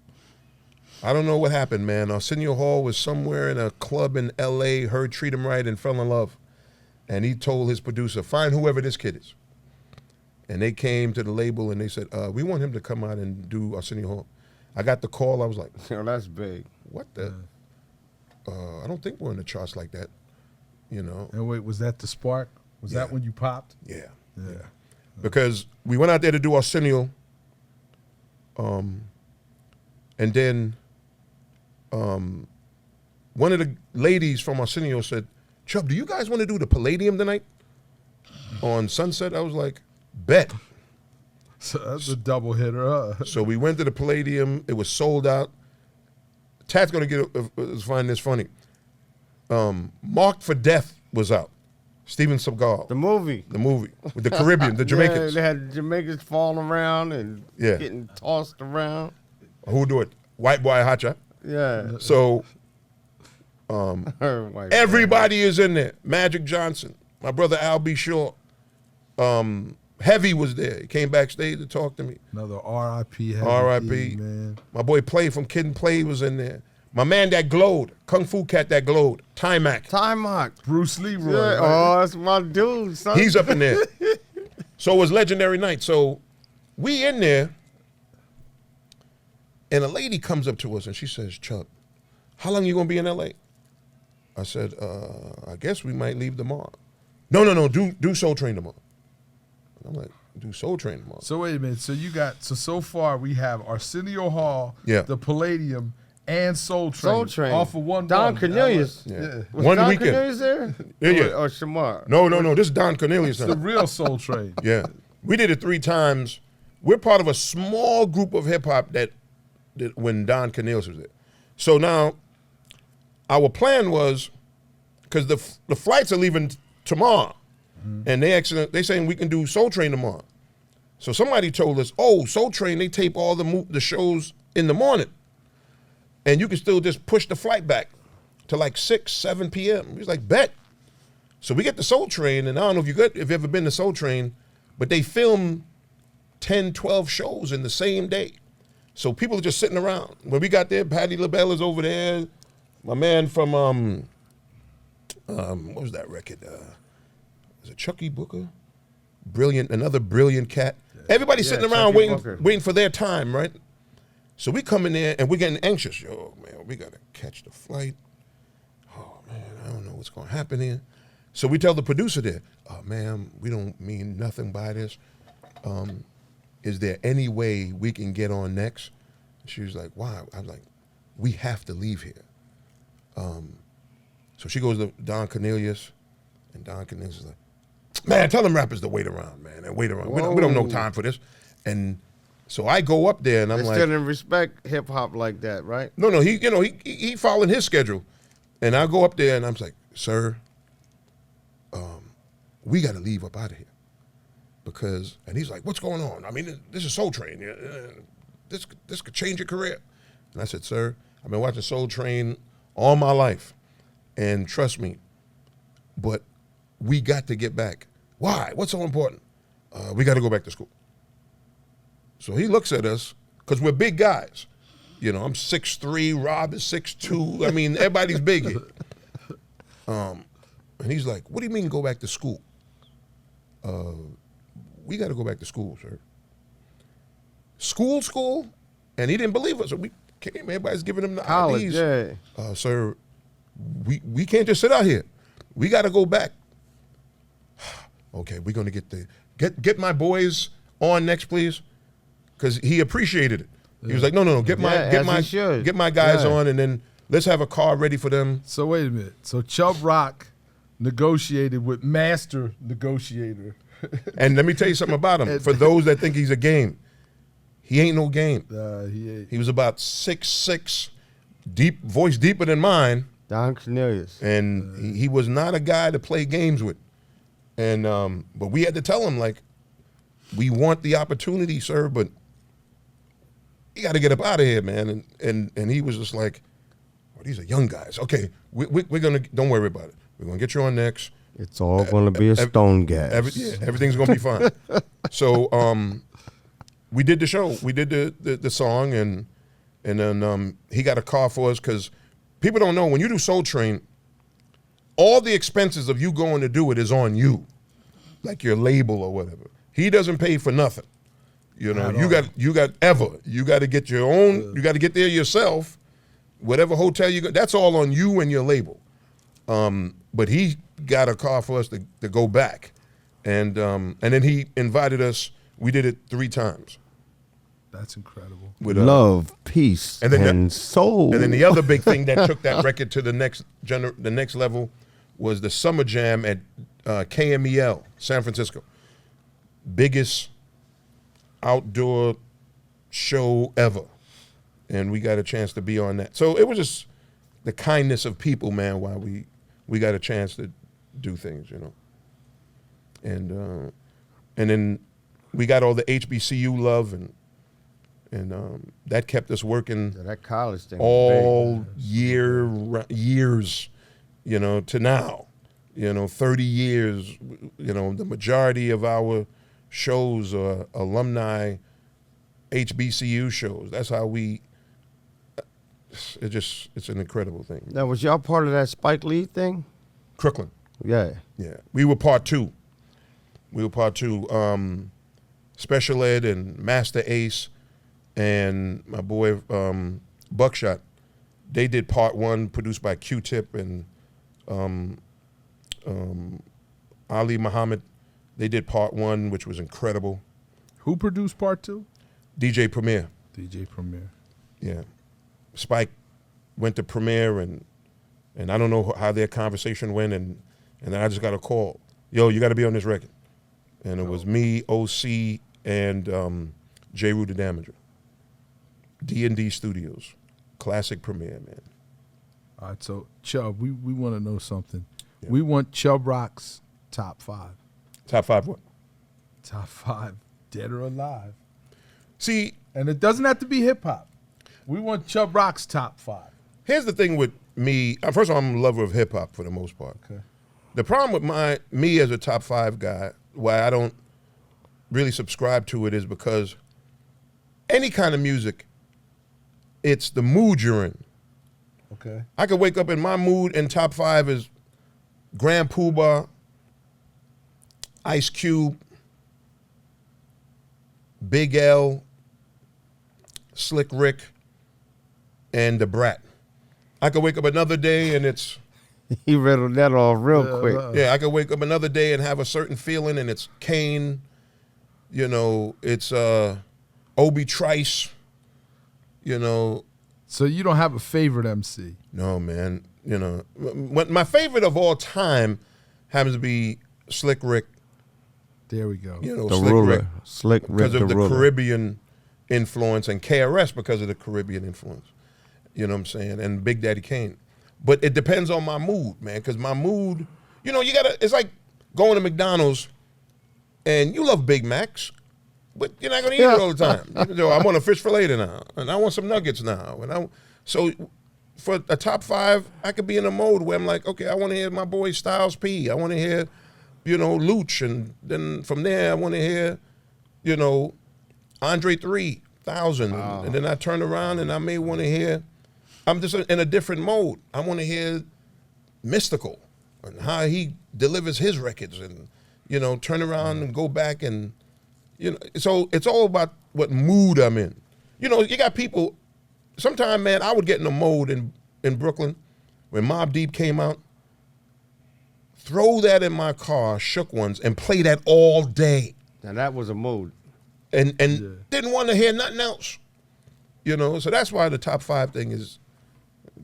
C: I don't know what happened, man. Arsenio Hall was somewhere in a club in L.A., heard Treat 'Em Right and fell in love. And he told his producer, find whoever this kid is. And they came to the label and they said, we want him to come out and do Arsenio Hall. I got the call. I was like,
B: Yo, that's big.
C: what the? I don't think we're in the charts like that, you know?
A: And wait, was that the spark? Was that when you popped?
C: Yeah.
A: Yeah.
C: Because we went out there to do Arsenio, and then one of the ladies from Arsenio said, Chubb, do you guys want to do the Palladium tonight on Sunset? I was like, bet.
A: So that's a double hitter.
C: So we went to the Palladium. It was sold out. Tat's going to find this funny. Marked for Death was out. Steven Seagal.
B: The movie.
C: The movie with the Caribbean, the Jamaicans.
B: Yeah, they had Jamaicans falling around and getting tossed around.
C: Who do it? White Boy Hacha.
B: Yeah.
C: So
B: White
C: everybody is in there. Magic Johnson, my brother Al B. Shaw. Heavy was there. He came backstage to talk to me.
A: Another R.I.P. Heavy
C: R.I.P.
A: D, man.
C: My boy Play from Kid and Play was in there. My man that glowed, Kung Fu Cat that glowed, Timac.
B: Timac.
A: Bruce Leroy.
B: Yeah.
A: right?
B: Oh, that's my dude, son.
C: He's up in there. So it was Legendary Night. So we in there, and a lady comes up to us and she says, Chubb, how long you gonna be in LA? I said, I guess we might leave tomorrow. No, do Soul Train tomorrow. I'm like, do Soul Train tomorrow.
A: So wait a minute. So you got so far we have Arsenio Hall,
C: Yeah.
A: the Palladium, and Soul Train.
B: Soul Train.
A: All for one.
B: Don
A: bum.
B: Cornelius.
A: Yeah.
B: Was
C: One
B: Don
C: weekend.
B: Cornelius there?
C: Yeah.
B: Or Shamar?
C: No. This is Don Cornelius.
A: The real Soul Train.
C: Yeah. We did it 3 times. We're part of a small group of hip hop that when Don Cornelius was there. So now our plan was, because the flights are leaving tomorrow, and they saying we can do Soul Train tomorrow. So somebody told us, oh, Soul Train, they tape all the shows in the morning, and you can still just push the flight back to like 6, 7 p.m. We was like, bet. So we get the Soul Train, and I don't know if you've ever been to Soul Train, but they film 10, 12 shows in the same day. So people are just sitting around. When we got there, Patti LaBelle is over there. My man from, what was that record? Was it Chucky Booker? Another brilliant cat. Everybo's sitting around waiting for their time, right? So we come in there and we're getting anxious. Yo, man, we got to catch the flight. Oh, man, I don't know what's going to happen here. So we tell the producer there, oh, man, we don't mean nothing by this. Is there any way we can get on next? She was like, why? I was like, we have to leave here. So she goes to Don Cornelius, and Don Cornelius is like, man, tell them rappers to wait around, man, and wait around. We don't know time for this. And so I go up there, and I'm
B: They
C: like,
B: still didn't respect hip hop like that, right?
C: no, he following his schedule. And I go up there, and I'm like, sir, we got to leave up out of here. And he's like, what's going on? I mean, this is Soul Train. This could change your career. And I said, sir, I've been watching Soul Train all my life. And trust me, but we got to get back. Why? What's so important? We got to go back to school. So he looks at us, because we're big guys. You know, I'm 6'3", Rob is 6'2". I mean, everybody's big here. And he's like, what do you mean go back to school? we got to go back to school, sir. School? And he didn't believe us. So we came, everybody's giving him the
B: College,
C: IDs.
B: yeah.
C: Sir, we can't just sit out here. We got to go back. Okay, we're going to get my boys on next, please. Because he appreciated it. He was like, no, get my guys on, and then let's have a car ready for them.
A: So wait a minute. So Chubb Rock negotiated with Master Negotiator.
C: And let me tell you something about him. For those that think he's a game, he ain't no game.
A: He ain't.
C: He was about 6'6", deep voice deeper than mine.
B: Don Cornelius.
C: And he was not a guy to play games with. And but we had to tell him, like, we want the opportunity, sir, but you got to get up out of here, man. And he was just like, well, these are young guys. Okay, we're going to, don't worry about it. We're going to get you on next.
B: It's all going to be a stone gas.
C: Everything's going to be fine. So we did the show. We did the song, and then he got a car for us, because people don't know, when you do Soul Train, all the expenses of you going to do it is on you, like your label or whatever. He doesn't pay for nothing. You know, you got to get your own. You got to get there yourself. Whatever hotel you go, that's all on you and your label. But he got a car for us to go back, and then he invited us. We did it 3 times.
A: That's incredible.
B: With love, peace, and soul.
C: And then the other big thing that took that record to the next level was the Summer Jam at KMEL, San Francisco. Biggest outdoor show ever. And we got a chance to be on that. So it was just the kindness of people, man, why we got a chance to do things, you know. And then we got all the HBCU love, and that kept us working.
B: So that college thing
C: all years, you know, to now, you know, 30 years. You know, the majority of our shows are alumni HBCU shows. That's how it's an incredible thing.
B: Now, was y'all part of that Spike Lee thing?
C: Crooklyn.
B: Yeah.
C: Yeah. We were part 2. Special Ed and Master Ace and my boy Buckshot, they did part 1, produced by Q-Tip and Ali Muhammad. They did part 1, which was incredible.
A: Who produced part 2?
C: DJ Premier.
A: DJ Premier.
C: Yeah. Spike went to Premier, and I don't know how their conversation went, and then I just got a call. Yo, you got to be on this record. And it was me, OC, and J. Rue the Damager. D&D Studios. Classic Premier, man.
A: All right, so Chubb, we want to know something.
C: Yeah.
A: We want Chubb Rock's top 5.
C: Top 5 what?
A: Top 5, dead or alive.
C: See,
A: and it doesn't have to be hip hop. We want Chubb Rock's top 5.
C: Here's the thing with me. First of all, I'm a lover of hip hop for the most part.
A: Okay.
C: The problem with me as a top 5 guy, why I don't really subscribe to it, is because any kind of music, it's the mood you're in.
A: Okay.
C: I could wake up in my mood, and top 5 is Grand Poobah, Ice Cube, Big L, Slick Rick, and the Brat. I could wake up another day and it's...
B: He riddled that off real quick.
C: Yeah, I could wake up another day and have a certain feeling, and it's Kane, you know, it's Obi Trice, you know.
A: So you don't have a favorite MC?
C: No, man. You know, my favorite of all time happens to be Slick Rick.
A: There we go.
C: You know,
B: the ruler. Slick Rick,
C: because of the
B: ruler.
C: Caribbean influence, and KRS because of the Caribbean influence. You know what I'm saying? And Big Daddy Kane. But it depends on my mood, man, because my mood, you know, it's like going to McDonald's and you love Big Macs, but you're not going to eat it all the time. You know, I want a fish fillet now, and I want some nuggets now. So for a top 5, I could be in a mode where I'm like, okay, I want to hear my boy Styles P. I want to hear, you know, Luch, and then from there I want to hear, you know, Andre 3000, and then I turn around and I may want to hear, I'm just in a different mode. I want to hear Mystical and how he delivers his records, and you know, turn around and go back and, you know, so it's all about what mood I'm in. You know, you got people, sometimes, man, I would get in a mode in Brooklyn when Mobb Deep came out, throw that in my car, Shook Ones, and play that all day.
B: Now that was a mood.
C: And didn't want to hear nothing else. You know, so that's why the top 5 thing is,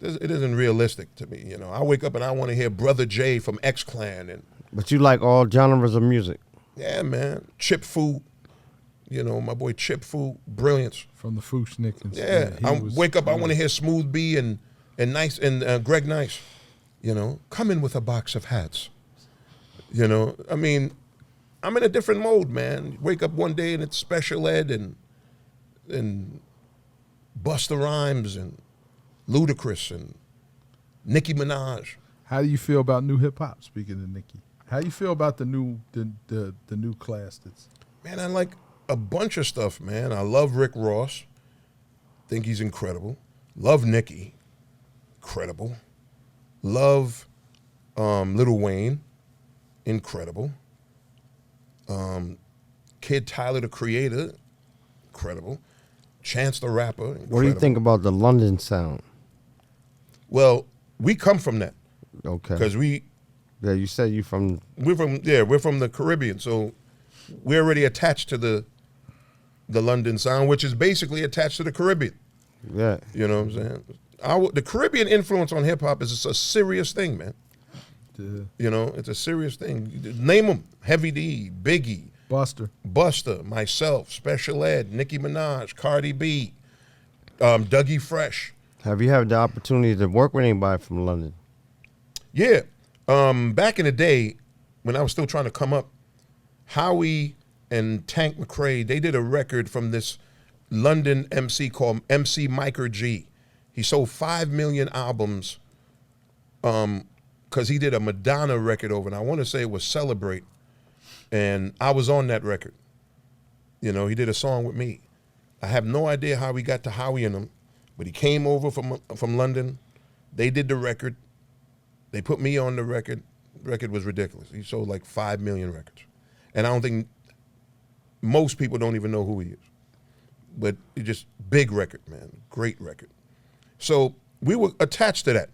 C: it isn't realistic to me. You know, I wake up and I want to hear Brother J from X Clan.
B: But you like all genres of music.
C: Yeah, man. Chip Fu, you know, my boy Chip Fu, brilliance.
A: From the Fushnickens.
C: Yeah, I wake up, I want to hear Smooth B and Nice and Greg Nice. You know, come in with a box of hats. You know, I mean, I'm in a different mode, man. Wake up one day and it's Special Ed and Busta Rhymes and Ludacris and Nicki Minaj.
A: How do you feel about new hip hop? Speaking of Nicki, how do you feel about the new class? That's
C: Man, I like a bunch of stuff, man. I love Rick Ross. Think he's incredible. Love Nicki. Incredible. Love Lil Wayne. Incredible. Kid Tyler, the Creator. Incredible. Chance the Rapper. Incredible.
B: What do you think about the London sound?
C: Well, we come from that.
B: Okay.
C: Because
B: Yeah, you said we're from
C: the Caribbean, so we're already attached to the London sound, which is basically attached to the Caribbean.
B: Yeah.
C: You know what I'm saying? The Caribbean influence on hip hop is a serious thing, man.
A: Yeah.
C: You know, it's a serious thing. Name them: Heavy D, Biggie, Busta, myself, Special Ed, Nicki Minaj, Cardi B, Dougie Fresh.
B: Have you had the opportunity to work with anybody from London?
C: Yeah. Back in the day, when I was still trying to come up, Howie and Tank McRae, they did a record from this London MC called MC Micro G. He sold 5 million albums because he did a Madonna record over, and I want to say it was Celebrate, and I was on that record. You know, he did a song with me. I have no idea how we got to Howie and him, but he came over from London. They did the record. They put me on the record. The record was ridiculous. He sold like 5 million records. And I don't think most people don't even know who he is. But it's just big record, man. Great record. So we were attached to that.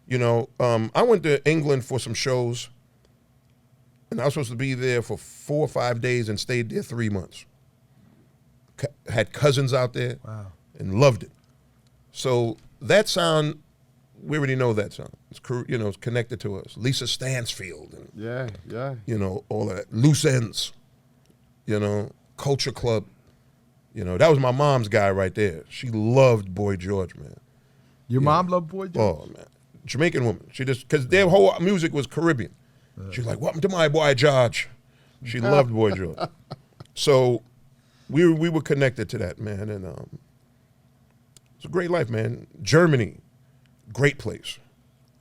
C: You know, I went to England for some shows, and I was supposed to be there for 4 or 5 days and stayed there 3 months. Had cousins out there.
A: Wow.
C: And loved it. So that sound, we already know that sound. It's, you know, it's connected to us. Lisa Stansfield. And,
B: Yeah.
C: you know, all of that. Loose Ends, you know, Culture Club. You know, that was my mom's guy right there. She loved Boy George, man.
A: Your mom loved Boy George?
C: Oh, man. Jamaican woman. She just, because their whole music was Caribbean. She was like, welcome to my boy George. She loved Boy George. So we were connected to that, man. And it's a great life, man. Germany, great place.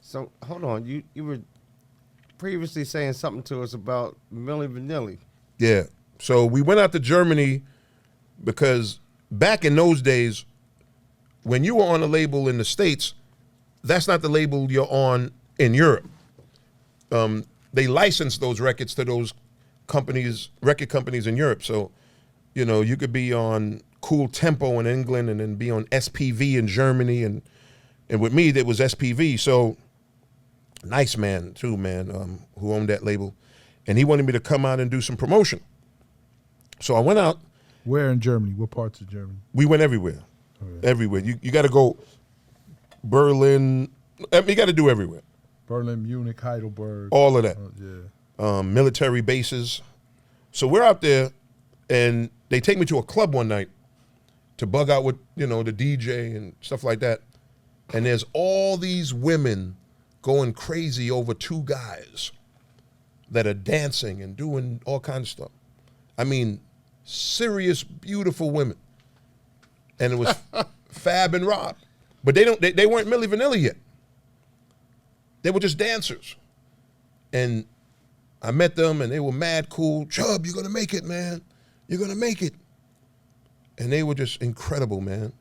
B: So hold on, you were previously saying something to us about Milli Vanilli.
C: Yeah. So we went out to Germany because back in those days, when you were on a label in the States, that's not the label you're on in Europe. They licensed those records to those companies, record companies in Europe. So, you know, you could be on Cool Tempo in England and then be on SPV in Germany. And with me, it was SPV. So nice man too, man, who owned that label. And he wanted me to come out and do some promotion. So I went out.
A: Where in Germany? What parts of Germany?
C: We went everywhere.
A: Oh, yeah.
C: Everywhere. You got to go Berlin. I mean, you got to do everywhere.
A: Berlin, Munich, Heidelberg.
C: All of that.
A: Yeah.
C: Military bases. So we're out there, and they take me to a club one night to bug out with, you know, the DJ and stuff like that. And there's all these women going crazy over 2 guys that are dancing and doing all kinds of stuff. I mean, serious, beautiful women. And it was Fab and Rob. But they weren't Milli Vanilli yet. They were just dancers. And I met them, and they were mad cool. Chubb, you're going to make it, man. You're going to make it. And they were just incredible, man.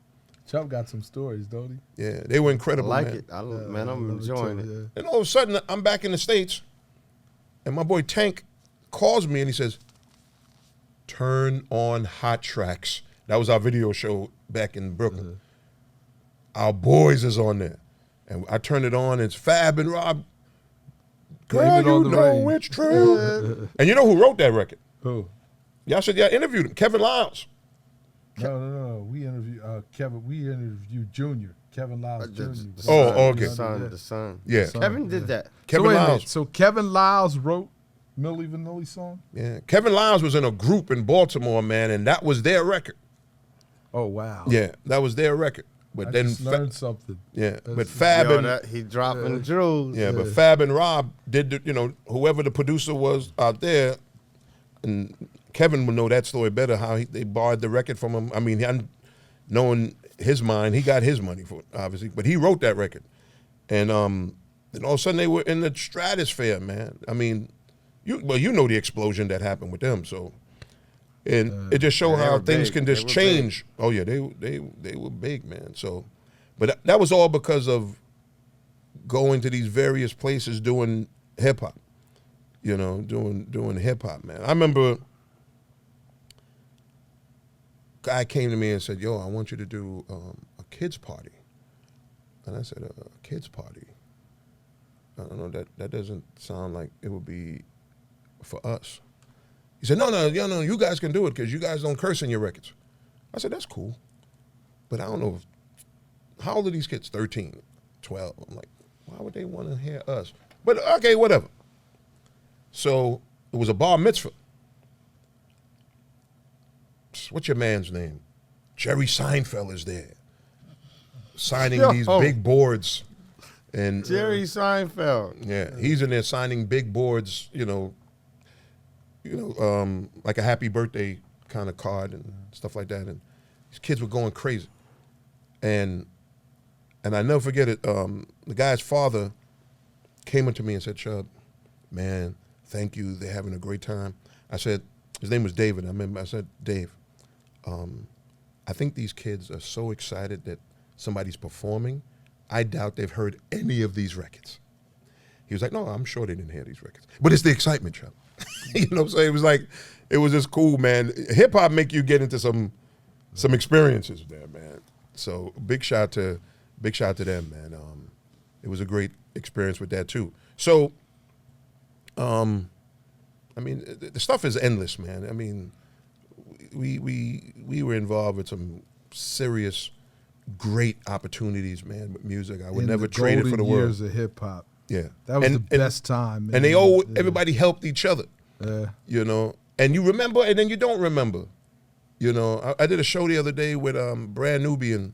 A: Chubb got some stories, don't he?
C: Yeah, they were incredible,
B: I like
C: man.
B: it. I'm enjoying it.
A: Yeah.
C: And all of a sudden, I'm back in the States, and my boy Tank calls me and he says, "Turn on Hot Tracks." That was our video show back in Brooklyn. Our boys is on there. And I turned it on, it's Fab and Rob. Girl, you know it's true. And you know who wrote that record?
A: Who?
C: Y'all interviewed him, Kevin Lyles.
A: No. We interviewed Kevin. We interviewed Junior. Kevin Lyles Jr.
C: Okay.
B: The son.
C: Yeah.
B: Kevin did that.
C: Kevin Lyles.
A: So Kevin Lyles wrote Milli Vanilli song?
C: Yeah. Kevin Lyles was in a group in Baltimore, man, and that was their record.
A: Oh, wow.
C: Yeah, that was their record. But
A: I
C: then
A: just learned something.
C: Yeah, but Fab and
B: he dropping jewels.
C: yeah, but Fab and Rob did whoever the producer was out there, and Kevin would know that story better. How they borrowed the record from him. I mean, knowing his mind, he got his money for it, obviously, but he wrote that record, and then all of a sudden they were in the stratosphere, man. I mean, you know the explosion that happened with them, so. And it just showed how things can just change. Big. Oh yeah, they were big, man. So, but that was all because of going to these various places doing hip hop. Doing hip hop, man. I remember a guy came to me and said, "Yo, I want you to do a kids party." And I said, "A kids party? I don't know. That doesn't sound like it would be for us." He said, no, you guys can do it because you guys don't curse in your records. I said, that's cool. But I don't know. How old are these kids? 13, 12. I'm like, why would they want to hear us? But okay, whatever. So it was a bar mitzvah. What's your man's name? Jerry Seinfeld is there. Signing these big boards. And
B: Jerry Seinfeld.
C: Yeah, he's in there signing big boards, like a happy birthday kind of card and stuff like that. And these kids were going crazy. And I never forget it. The guy's father came up to me and said, "Chubb, man, thank you. They're having a great time." I said, his name was David. I said, "Dave, I think these kids are so excited that somebody's performing. I doubt they've heard any of these records." He was like, "No, I'm sure they didn't hear these records. But it's the excitement, Chubb." You know what I'm saying? It was just cool, man. Hip hop make you get into some experiences there, man. So big shout to them, man. It was a great experience with that too. So, I mean, the stuff is endless, man. I mean, we were involved with some serious, great opportunities, man, with music. I would never trade it for the world.
A: Years of hip hop.
C: Yeah,
A: that was the best time, man.
C: And everybody helped each other. And you remember, and then you don't remember. I did a show the other day with Brand Nubian,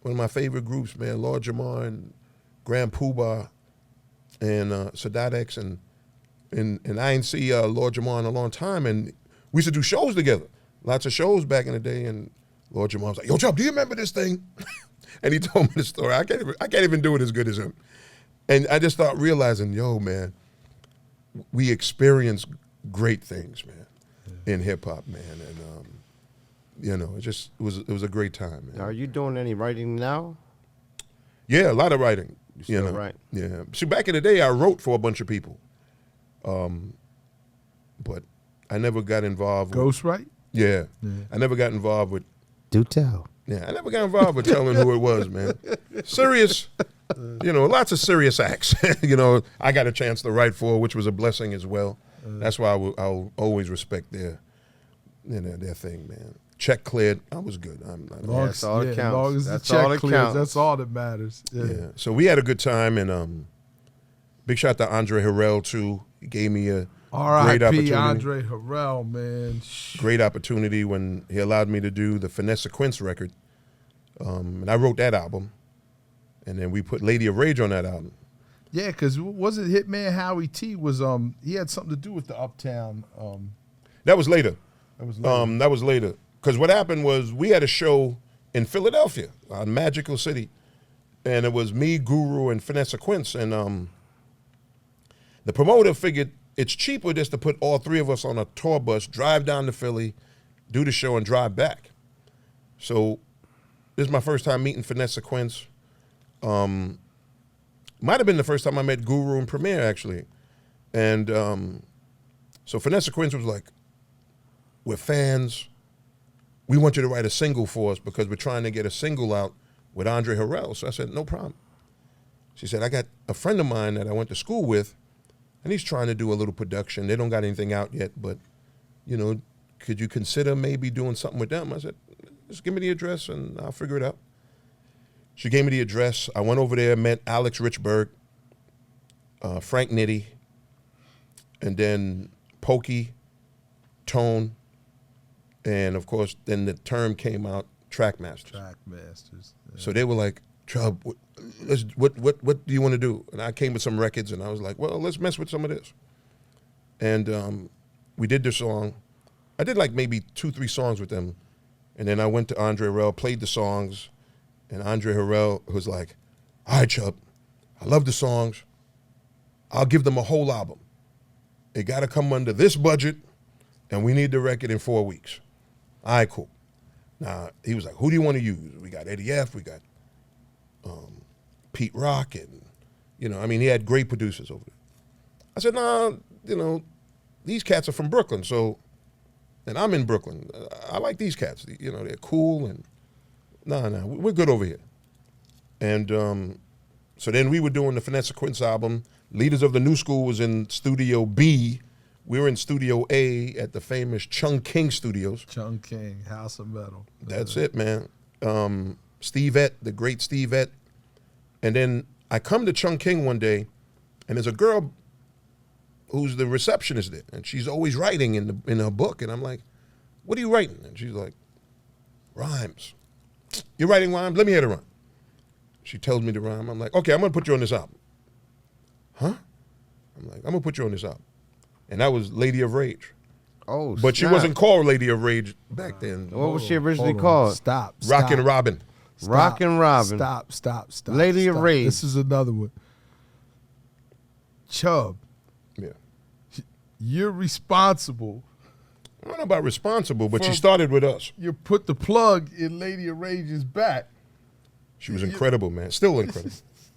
C: one of my favorite groups, man. Lord Jamar and Grand Poobah and Sadat X, and I didn't see Lord Jamar in a long time, and we used to do shows together, lots of shows back in the day. And Lord Jamar was like, "Yo, Chubb, do you remember this thing?" And he told me the story. I can't even do it as good as him. And I just started realizing, yo, man, we experience great things, man, in hip hop, man, and it was a great time, man.
B: Are you doing any writing now?
C: Yeah, a lot of writing.
B: You still write?
C: Yeah. See, back in the day, I wrote for a bunch of people, but I never got involved.
A: Ghostwrite?
C: Yeah, I never got involved with.
B: Do tell.
C: Yeah, I never got involved with telling who it was, man. Serious. Lots of serious acts. I got a chance to write for, which was a blessing as well. That's why I'll always respect their thing, man. Check cleared, I was good.
B: That's all that counts.
A: As long as the check clears, that's all that matters.
C: Yeah. So we had a good time, and big shout to Andre Harrell too. He gave me a great opportunity.
A: Andre Harrell, man.
C: Great opportunity when he allowed me to do the Finesse Quince record, and I wrote that album. And then we put Lady of Rage on that album.
A: Yeah, because wasn't Hitman Howie T was he had something to do with the Uptown.
C: That was later.
A: That was later.
C: Because what happened was we had a show in Philadelphia, Magical City, and it was me, Guru, and Finesse Quince. And the promoter figured it's cheaper just to put all three of us on a tour bus, drive down to Philly, do the show, and drive back. So this is my first time meeting Finesse Quince. Might have been the first time I met Guru and Premier, actually. And So Finesse Quince was like, we're fans. We want you to write a single for us because we're trying to get a single out with Andre Harrell. So I said, no problem. She said, I got a friend of mine that I went to school with, and he's trying to do a little production. They don't got anything out yet, but, you know, could you consider maybe doing something with them? I said, just give me the address and I'll figure it out. She gave me the address. I went over there, met Alex Richburg, Frank Nitti, and then Pokey, Tone, and of course, then the term came out, Trackmasters.
A: Trackmasters. Yeah.
C: So they were like, Chubb, what do you want to do? And I came with some records, and I was like, well, let's mess with some of this. And we did the song. I did like maybe 2-3 songs with them, and then I went to Andre Harrell, played the songs, and Andre Harrell was like, all right, Chubb, I love the songs. I'll give them a whole album. It got to come under this budget, and we need the record in 4 weeks. All right, cool. Now, he was like, who do you want to use? We got Eddie F., we got Pete Rock, and, you know, I mean, he had great producers over there. I said, nah, you know, these cats are from Brooklyn, so, and I'm in Brooklyn. I like these cats. You know, they're cool, and nah, we're good over here. And so then we were doing the Finesse Quince album. Leaders of the New School was in Studio B. We were in Studio A at the famous Chung King Studios.
A: Chung King, House of Metal.
C: That's it, man. Steve Ett, the great Steve Ett. And then I come to Chung King one day, and there's a girl who's the receptionist there, and she's always writing in her book. And I'm like, what are you writing? And she's like, rhymes. You're writing rhymes? Let me hear the rhyme. She tells me the rhyme. I'm like, okay, I'm going to put you on this album. Huh? I'm like, I'm going to put you on this album. And that was Lady of Rage.
B: Oh,
C: But she wasn't called Lady of Rage back then.
B: What was she originally
A: Hold on.
B: called?
A: Stop.
C: Rockin' Robin.
B: Rockin' Robin.
A: Stop.
B: Lady of Rage.
A: This is another one. Chubb,
C: Yeah.
A: you're responsible.
C: I don't know about responsible, but she started with us.
A: You put the plug in Lady of Rage's back.
C: She was incredible, man. Still incredible.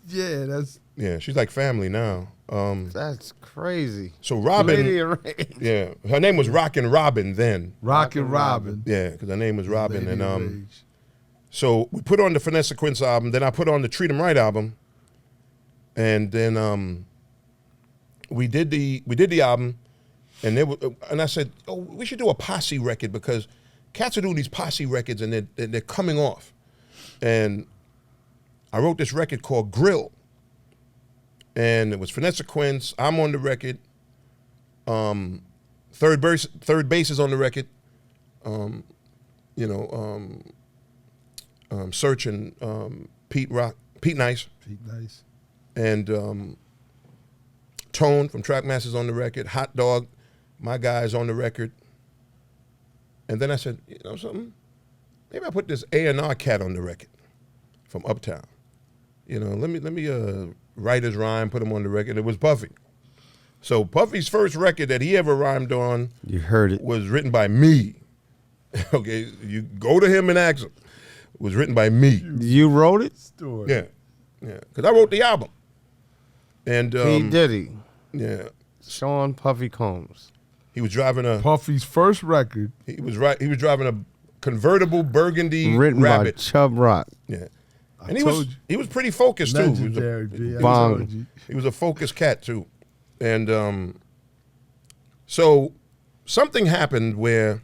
A: Yeah, that's
C: Yeah, she's like family now.
B: That's crazy.
C: So Robin,
B: Lady of Rage.
C: yeah, her name was Rockin' Robin then.
A: Rockin' Robin.
C: Yeah, because her name was Robin.
A: Lady
C: And
A: of Rage.
C: so we put on the Finesse Quince album. Then I put on the Treat 'Em Right album. And then we did the album, and I said, oh, we should do a posse record because cats are doing these posse records and they're coming off. And I wrote this record called Grill. And it was Finesse Quince. I'm on the record. Third bass is on the record. Search and Pete Nice.
A: Pete Nice.
C: And Tone from Trackmasters on the record. Hot Dog, my guy's on the record. And then I said, you know something? Maybe I put this A&R cat on the record from Uptown. You know, let me write his rhyme, put him on the record. It was Puffy. So Puffy's first record that he ever rhymed on,
B: You heard it.
C: was written by me. Okay, you go to him and ask him. It was written by me.
B: You wrote it?
A: Story.
C: Yeah, because I wrote the album. And
B: P. Diddy.
C: yeah,
B: Sean Puffy Combs.
C: he was driving a
A: Puffy's first record.
C: he was driving a convertible burgundy
B: Written
C: Rabbit.
B: by Chubb Rock.
C: Yeah,
A: I
C: and
A: told you.
C: he was pretty focused too.
A: Legendary, B. I
B: Bong.
A: told you.
C: He was a focused cat too, and so something happened where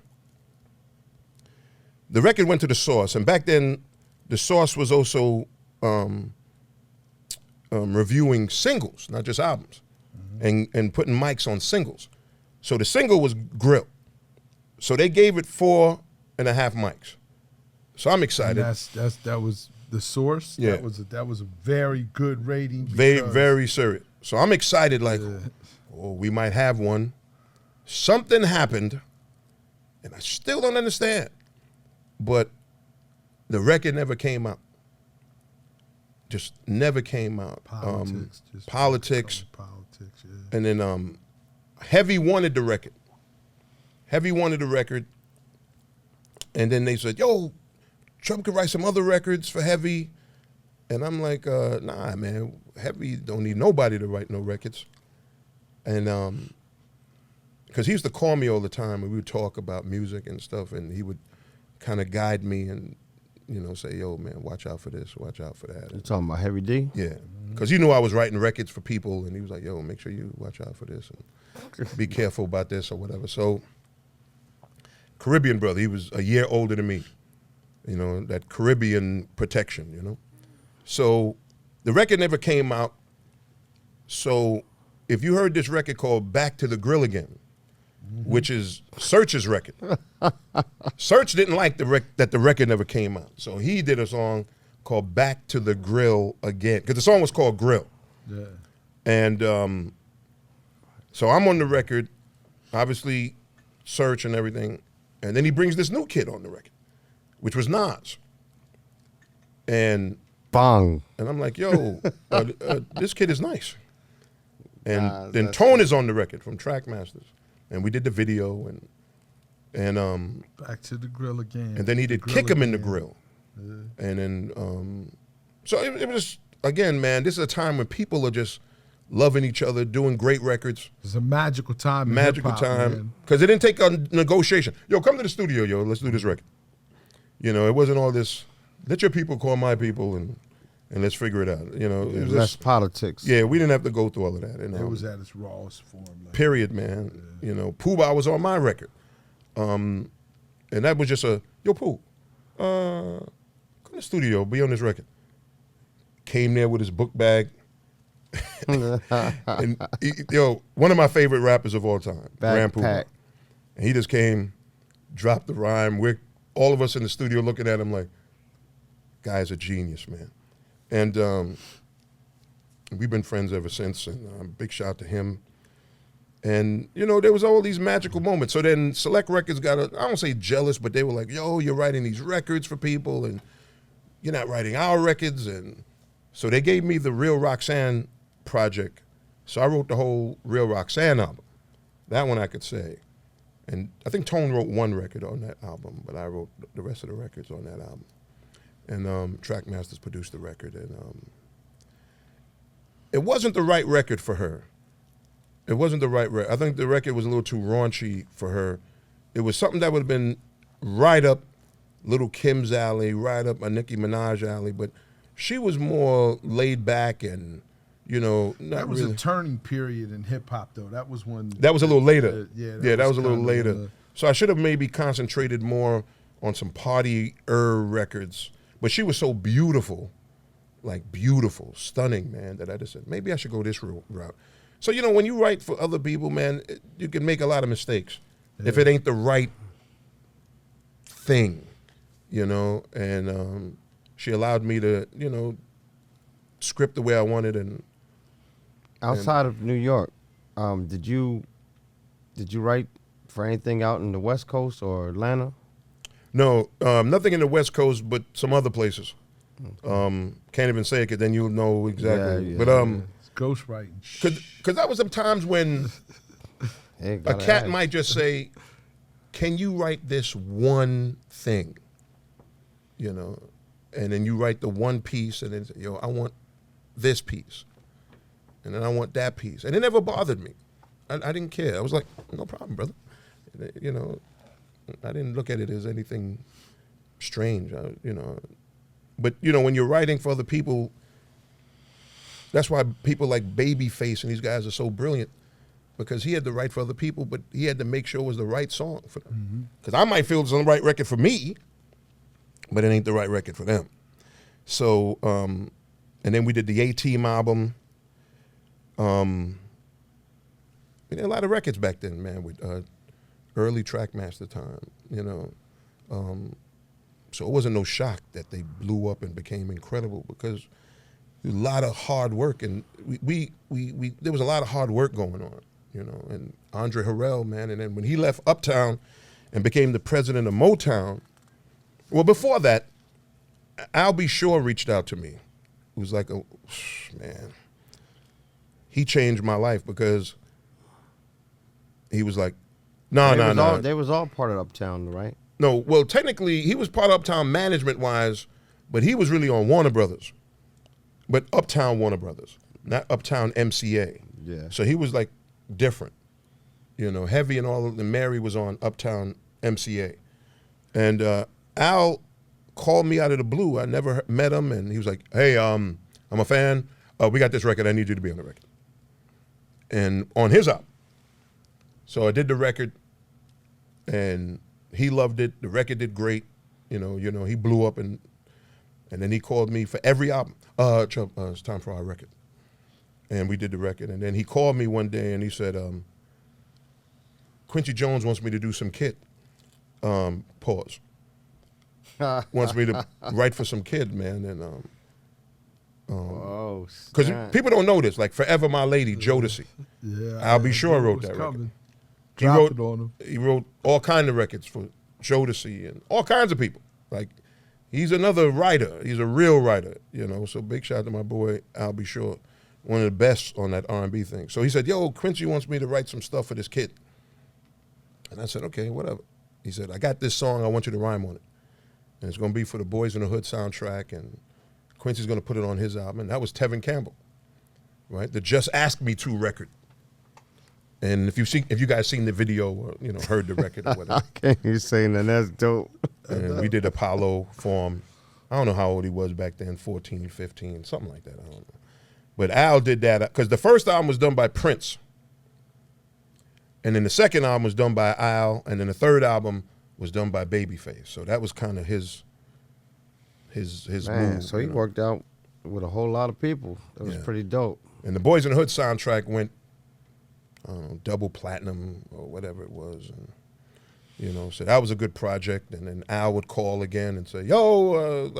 C: the record went to the Source, and back then the Source was also reviewing singles, not just albums, and putting mics on singles. So the single was Grill. So they gave it 4.5 mics. So I'm
A: And
C: excited.
A: that was the Source.
C: Yeah.
A: That was a very good rating.
C: Very,
A: because-
C: very serious. So I'm excited, like, oh, we might have one. Something happened, and I still don't understand. But the record never came out. Just never came out.
A: Politics.
C: Politics.
A: Politics, yeah.
C: And then Heavy wanted the record. Heavy wanted the record. And then they said, yo, Trump could write some other records for Heavy. And I'm like, nah, man, Heavy don't need nobody to write no records. And because he used to call me all the time and we would talk about music and stuff, and he would kind of guide me and, you know, say, yo, man, watch out for this, watch out for that.
B: You talking about Heavy D?
C: Yeah, because he knew I was writing records for people, and he was like, yo, make sure you watch out for this and be careful about this or whatever. So, Caribbean brother, he was a year older than me, you know, that Caribbean protection, you know. So, the record never came out. So, if you heard this record called Back to the Grill Again, which is Search's record. Search didn't like that the record never came out. So he did a song called Back to the Grill Again, because the song was called Grill.
A: Yeah.
C: And so I'm on the record, obviously Search and everything, and then he brings this new kid on the record, which was Nas. And
B: Bong.
C: And I'm like, yo, this kid is nice. And then
B: that's
C: Tone is on the record from Trackmasters. And we did the video and
A: Back to the Grill Again.
C: And then he did Kick 'Em in the Grill.
A: Yeah.
C: And then so it was, again, man, this is a time when people are just loving each other, doing great records.
A: It's a magical time. In
C: Magical
A: hip-hop,
C: time. Because it didn't take a negotiation. Yo, come to the studio, yo, let's do this record. You know, it wasn't all this, let your people call my people and let's figure it out. You know, it was
B: less
C: just,
B: politics.
C: yeah, we didn't have to go through all of that. And,
A: It was at its rawest form. Like,
C: period, man. Yeah. You know, Pooh Bah was on my record. And that was just a, yo, Pooh, come to the studio, be on this record. Came there with his book bag. And yo, one of my favorite rappers of all time, Grand Pooh Bah. And he just came, dropped the rhyme. We're all of us in the studio looking at him like, guy's a genius, man. And we've been friends ever since, and big shout out to him. And, you know, there was all these magical moments. So then Select Records got, I don't say jealous, but they were like, yo, you're writing these records for people, and you're not writing our records. And so they gave me the Real Roxanne project. So I wrote the whole Real Roxanne album. That one I could say. And I think Tone wrote one record on that album, but I wrote the rest of the records on that album. And Trackmasters produced the record. And it wasn't the right record for her. It wasn't the right record. I think the record was a little too raunchy for her. It was something that would have been right up Little Kim's alley, right up a Nicki Minaj alley, but she was more laid back and, you know, not
A: that was
C: really.
A: a turning period in hip hop, though. That was when.
C: That was a little later.
A: Yeah,
C: that was a little later. So I should have maybe concentrated more on some party-er records. But she was so beautiful, like beautiful, stunning, man, that I just said, maybe I should go this route. So, you know, when you write for other people, man, you can make a lot of mistakes if it ain't the right thing, you know. And she allowed me to, you know, script the way I wanted. And
B: outside of New York, did you write for anything out in the West Coast or Atlanta?
C: No, nothing in the West Coast, but some other places. Can't even say it, because then you'll know exactly.
B: Yeah,
C: but
A: it's ghostwriting.
C: Because that was some times when a cat might just say, "Can you write this one thing?" You know, and then you write the one piece, and then say, "Yo, I want this piece, and then I want that piece," and it never bothered me. I didn't care. I was like, "No problem, brother." You know. I didn't look at it as anything strange, you know. But, you know, when you're writing for other people, that's why people like Babyface and these guys are so brilliant, because he had to write for other people, but he had to make sure it was the right song for them. Because I might feel it's the right record for me, but it ain't the right record for them. So, and then we did the A-Team album. We did a lot of records back then, man, with early Trackmaster time, you know. So it wasn't no shock that they blew up and became incredible, because a lot of hard work, and we there was a lot of hard work going on, you know. And Andre Harrell, man, and then when he left Uptown and became the president of Motown, well, before that, Al B. Shaw reached out to me. It was like, man, he changed my life, because he was like, no.
B: They was all part of Uptown, right?
C: No, well, technically, he was part of Uptown management-wise, but he was really on Warner Brothers. But Uptown Warner Brothers, not Uptown MCA.
B: Yeah.
C: So he was, like, different. you know, Heavy and all of them. Mary was on Uptown MCA. And Al called me out of the blue. I never met him, and he was like, hey, I'm a fan. We got this record. I need you to be on the record. And on his album. So I did the record, and he loved it. The record did great. You know, he blew up, and then he called me for every album. Chubb, it's time for our record. And we did the record. And then he called me one day, and he said, Quincy Jones wants me to do some Kid. Pause. Wants me to write for some Kid, man. And because people don't know this, like Forever My Lady, Jodeci.
A: Yeah,
C: I'll Be Sure wrote that record. He wrote all kinds of records for Jodeci and all kinds of people. Like, he's another writer. He's a real writer, you know. So big shout out to my boy, I'll Be Sure, one of the best on that R&B thing. So he said, yo, Quincy wants me to write some stuff for this Kid. And I said, okay, whatever. He said, I got this song, I want you to rhyme on it. And it's going to be for the Boys in the Hood soundtrack, and Quincy's going to put it on his album. And that was Tevin Campbell, right? The Just Ask Me To record. And if you guys seen the video or, you know, heard the record or whatever.
B: I can't even say that. That's dope.
C: And we did Apollo for him. I don't know how old he was back then, 14, 15, something like that. I don't know. But Al did that because the first album was done by Prince. And then the second album was done by Al. And then the third album was done by Babyface. So that was kind of his
B: Man,
C: move.
B: so he worked out with a whole lot of people. That was pretty dope.
C: And the Boys in the Hood soundtrack went, I don't know, double platinum or whatever it was. And, you know, so that was a good project. And then Al would call again and say, yo,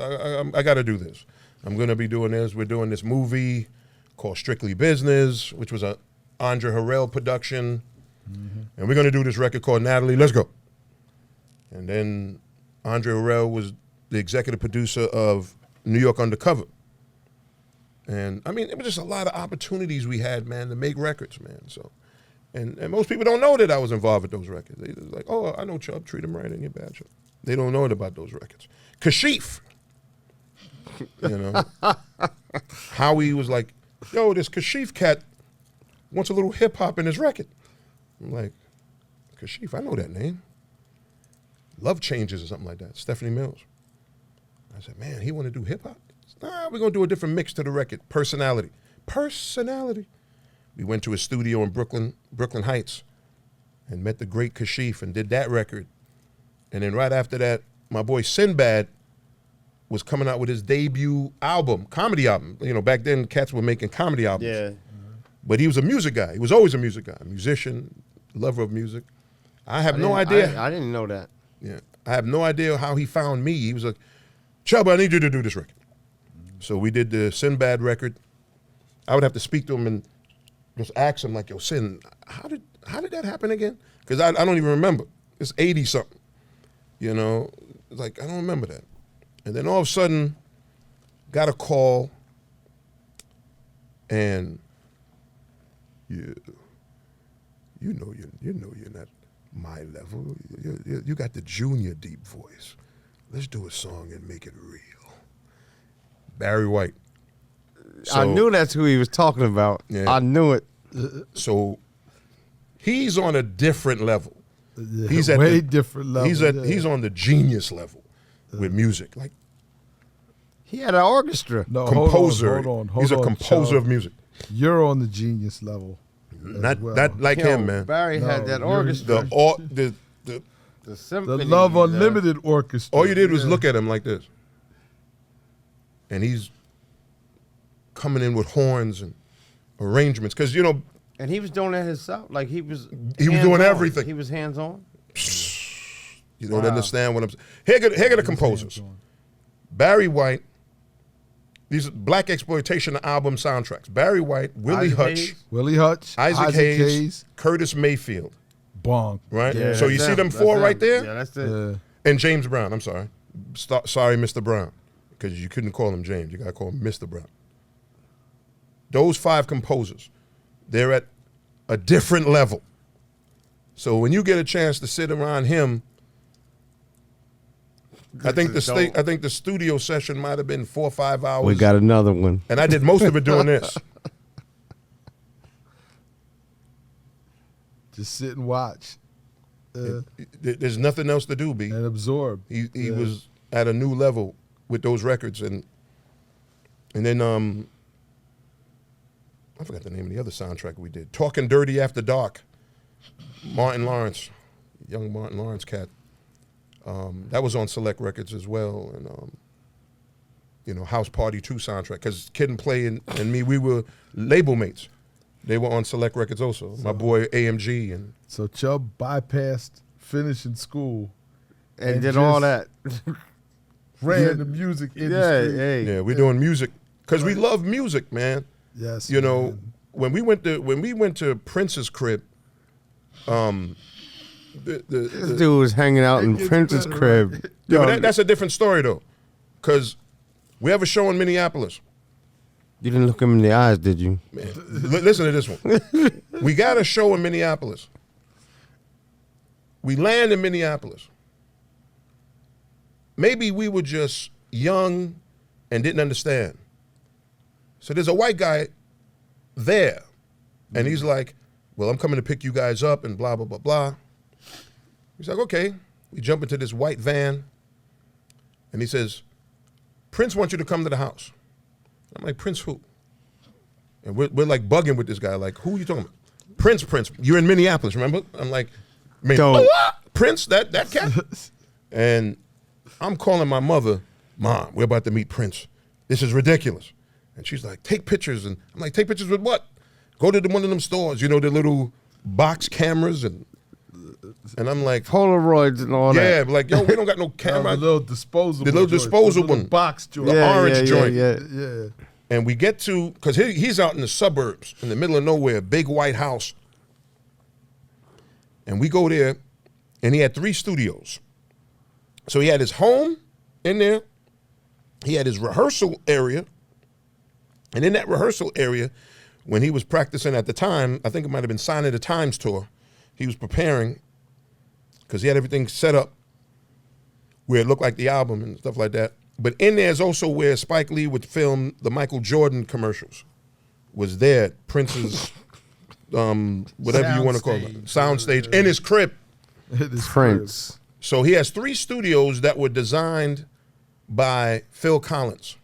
C: I got to do this. I'm going to be doing this. We're doing this movie called Strictly Business, which was a Andre Harrell production. Mm-hmm. And we're going to do this record called Natalie. Let's go. And then Andre Harrell was the executive producer of New York Undercover. And, I mean, it was just a lot of opportunities we had, man, to make records, man. So, and most people don't know that I was involved with those records. They just like, oh, I know Chubb, treat him right and get bad Chubb. They don't know about those records. Kashif, you know, Howie was like, yo, this Kashif cat wants a little hip-hop in his record. I'm like, Kashif, I know that name. Love Changes or something like that, Stephanie Mills. I said, man, he want to do hip-hop? Nah, we're going to do a different mix to the record. Personality. We went to a studio in Brooklyn Heights, and met the great Kashif and did that record. And then right after that, my boy Sinbad was coming out with his debut album, comedy album. You know, back then cats were making comedy albums.
B: Yeah.
C: But he was a music guy. He was always a music guy, a musician, lover of music. I have no idea.
B: I didn't know that.
C: Yeah, I have no idea how he found me. He was like, Chubb, I need you to do this record. So we did the Sinbad record. I would have to speak to him and just ask him, like, yo, Sin, how did that happen again? Because I don't even remember. It's 80-something. You know, it's like, I don't remember that. And then all of a sudden, got a call, and you know you're not my level. You got the junior deep voice. Let's do a song and make it real. Barry White. So,
B: I knew that's who he was talking about.
C: Yeah.
B: I knew it.
C: So he's on a different level.
A: Yeah,
C: He's at
A: way
C: the,
A: different level.
C: He's on the genius level with music. Like,
B: He had an orchestra.
A: no,
C: composer.
A: Hold
C: He's a
A: on,
C: composer
A: Chubb.
C: of music.
A: You're on the genius level.
C: Not
A: well.
C: not like
B: Yo,
C: him, man.
B: Barry had that
A: you're-
B: orchestra.
C: The
B: The symphony.
A: The Love Unlimited Orchestra.
C: all you did was
A: Yeah.
C: look at him like this, and he's coming in with horns and arrangements, because you know
B: And he was doing that himself. Like he was
C: doing
B: hands-on.
C: everything.
B: He was hands on.
C: you don't
B: Wow.
C: understand what I'm saying. Here are the composers: Barry White. These are black exploitation album soundtracks. Barry White, Willie
B: Isaac
C: Hutch,
B: Hayes.
A: Willie Hutch,
C: Isaac Hayes, Curtis Mayfield.
A: Bonk.
C: Right.
B: Yeah,
C: So you
B: that's
C: see them
B: That's
C: four right there,
B: Yeah, that's it.
A: Yeah.
C: and James Brown. I'm sorry, sorry, Mr. Brown, because you couldn't call him James. You got to call him Mr. Brown. Those 5 composers, they're at a different level. So when you get a chance to sit around him, I think the studio session might have been 4 or 5 hours.
B: We got another one.
C: and I did most of it doing this.
A: Just sit and watch.
C: There's nothing else to do, B.
A: And absorb.
C: He was at a new level with those records, and then I forgot the name of the other soundtrack we did. Talking Dirty After Dark. Martin Lawrence, young Martin Lawrence cat. That was on Select Records as well, and House Party 2 soundtrack. Because Kid and Play and me, we were label mates. They were on Select Records also. My boy AMG and.
A: So Chubb bypassed finishing school
B: and did all that.
A: Ran the music industry.
C: Yeah, we're doing music because we love music, man.
A: Yes.
C: Man. when we went to Prince's crib,
B: this dude was hanging out in Prince's crib.
C: Yeah, but that's a different story though, because we have a show in Minneapolis.
B: You didn't look him in the eyes, did you?
C: Man, listen to this one. We got a show in Minneapolis. We land in Minneapolis. Maybe we were just young and didn't understand. So there's a white guy there, and he's like, well, I'm coming to pick you guys up and blah, blah, blah, blah. He's like, okay. We jump into this white van, and he says, Prince wants you to come to the house. I'm like, Prince who? And we're like bugging with this guy, like, who are you talking about? Prince, you're in Minneapolis, remember? I'm like, Prince, that cat? And I'm calling my mother, Mom, we're about to meet Prince. This is ridiculous. And she's like, take pictures. And I'm like, take pictures with what? Go to one of them stores, the little box cameras. And I'm like,
B: Polaroids and all that.
C: Yeah, like, yo, we don't got no camera.
A: The little disposable
C: one.
A: Box joint.
C: The orange joint.
A: Yeah.
C: And we get to, because he's out in the suburbs, in the middle of nowhere, big white house. And we go there, and he had 3 studios. So he had his home in there. He had his rehearsal area. And in that rehearsal area, when he was practicing at the time, I think it might have been signing the Times tour, he was preparing, because he had everything set up where it looked like the album and stuff like that. But in there is also where Spike Lee would film the Michael Jordan commercials. Was there, Prince's, whatever you want to call it, soundstage, in his crib.
B: Prince.
C: So he has 3 studios that were designed by Phil Collins.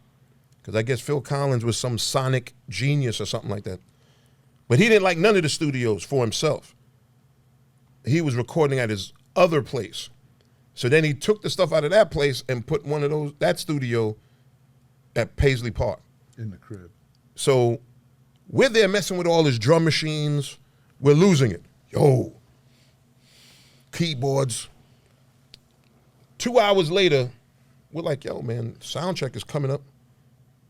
C: Because I guess Phil Collins was some sonic genius or something like that. But he didn't like none of the studios for himself. He was recording at his other place. So then he took the stuff out of that place and put that studio at Paisley Park.
A: In the crib.
C: So we're there messing with all his drum machines. We're losing it. Yo. Keyboards. 2 hours later, we're like, yo, man, sound check is coming up.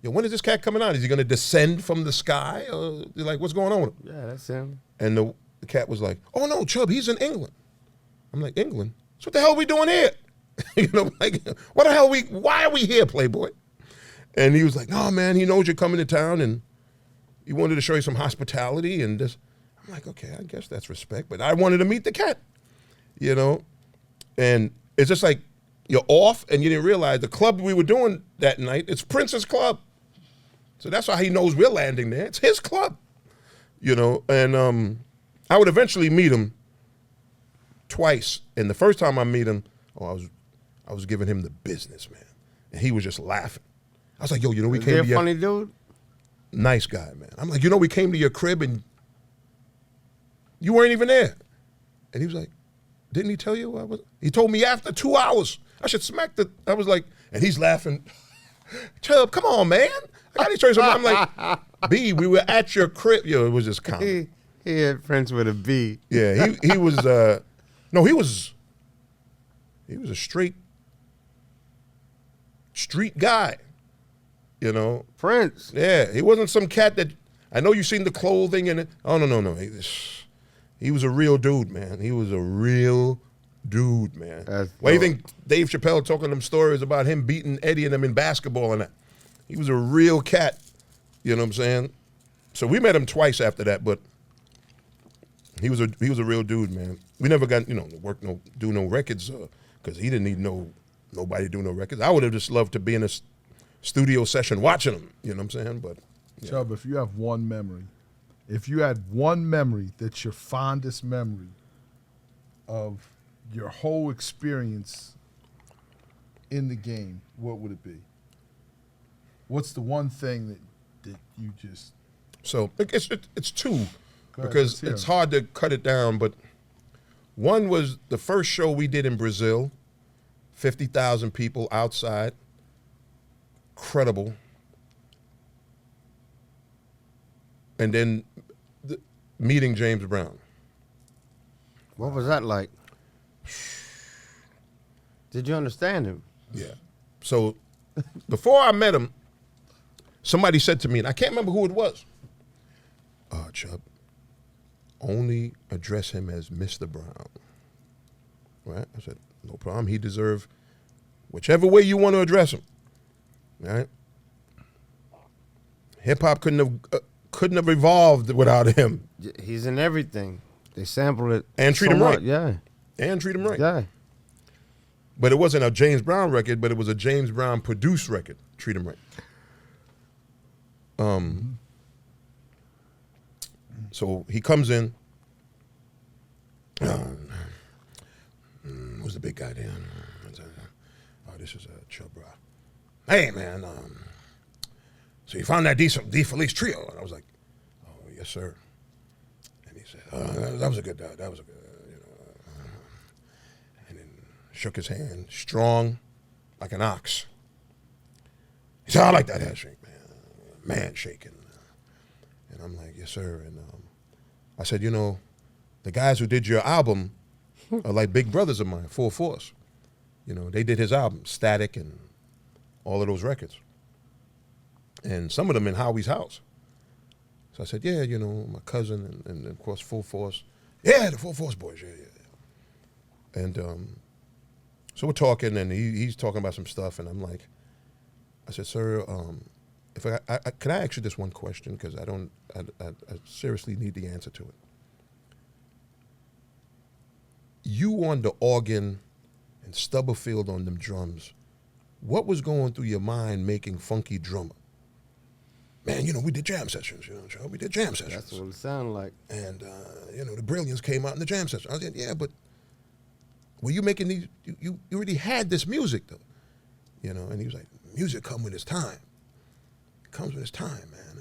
C: Yo, when is this cat coming out? Is he going to descend from the sky? Or like, what's going on with him?
B: Yeah, that's him.
C: And the cat was like, oh, no, Chubb, he's in England. I'm like, England? So what the hell are we doing here? Like, why are we here, Playboy? And he was like, no, man, he knows you're coming to town, and he wanted to show you some hospitality. And this. I'm like, okay, I guess that's respect. But I wanted to meet the cat, And it's just like, you're off, and you didn't realize the club we were doing that night, it's Prince's club. So that's why he knows we're landing there. It's his club, And I would eventually meet him twice. And the first time I meet him, I was giving him the business, man. And he was just laughing. I was like, yo, we came to your...
B: funny dude?
C: Nice guy, man. I'm like, we came to your crib, and you weren't even there. And he was like, didn't he tell you I was? He told me after 2 hours. I should smack I was like, and he's laughing. Chubb, come on, man. I got to show you something. I'm like, B, we were at your crib. Yo, it was just comedy.
B: He had friends with a B.
C: Yeah, he was, he was a straight street guy,
B: Prince.
C: Yeah, he wasn't some cat that, I know you've seen the clothing and oh, no. He was a real dude, man. He was a real dude, man. Why do you think Dave Chappelle talking them stories about him beating Eddie and them in basketball and that? He was a real cat, you know what I'm saying? So we met him twice after that, but he was a real dude, man. We never got, do no records because he didn't need nobody to do no records. I would have just loved to be in a studio session watching him, you know what I'm saying? But yeah.
A: Chubb, if you have one memory, if you had one memory that's your fondest memory of your whole experience in the game, what would it be? What's the one thing that you just...
C: So it's two,
A: Go ahead,
C: because
A: let's hear
C: it's
A: 'em.
C: hard to cut it down. But one was the first show we did in Brazil, 50,000 people outside, credible. And then meeting James Brown.
B: What was that like? Did you understand him?
C: Yeah. So before I met him, somebody said to me, and I can't remember who it was, Chubb, only address him as Mr. Brown. Right? I said, no problem. He deserves whichever way you want to address him. Right? Hip-hop couldn't have evolved without him.
B: He's in everything. They sampled it.
C: And treat him right.
B: Yeah.
C: And treat him right.
B: Yeah.
C: But it wasn't a James Brown record, but it was a James Brown produced record. Treat him right. So he comes in. Who's the big guy there? Oh, this is Chubb Rock. Hey, man. So you found that D Felice trio? And I was like, oh, yes, sir. And he said, that was a good, that was a good, and then shook his hand, strong like an ox. He said, I like that handshake, man shaking. And I'm like, yes, sir. And I said, the guys who did your album are like big brothers of mine, Full Force. They did his album, Static and all of those records. And some of them in Howie's house. So I said, yeah, my cousin and of course Full Force. Yeah, the Full Force boys, yeah. And so we're talking, and he's talking about some stuff, and I'm like, I said, sir, if can I ask you this one question? Because I seriously need the answer to it. You on the organ and Stubblefield on them drums, what was going through your mind making Funky Drummer? Man, we did jam sessions, Joe. We did jam sessions.
B: That's what it sounded like.
C: And, the Brilliance came out in the jam session. I said, yeah, but were you making these, you already had this music, though. And he was like, music comes with its time. It comes with its time, man.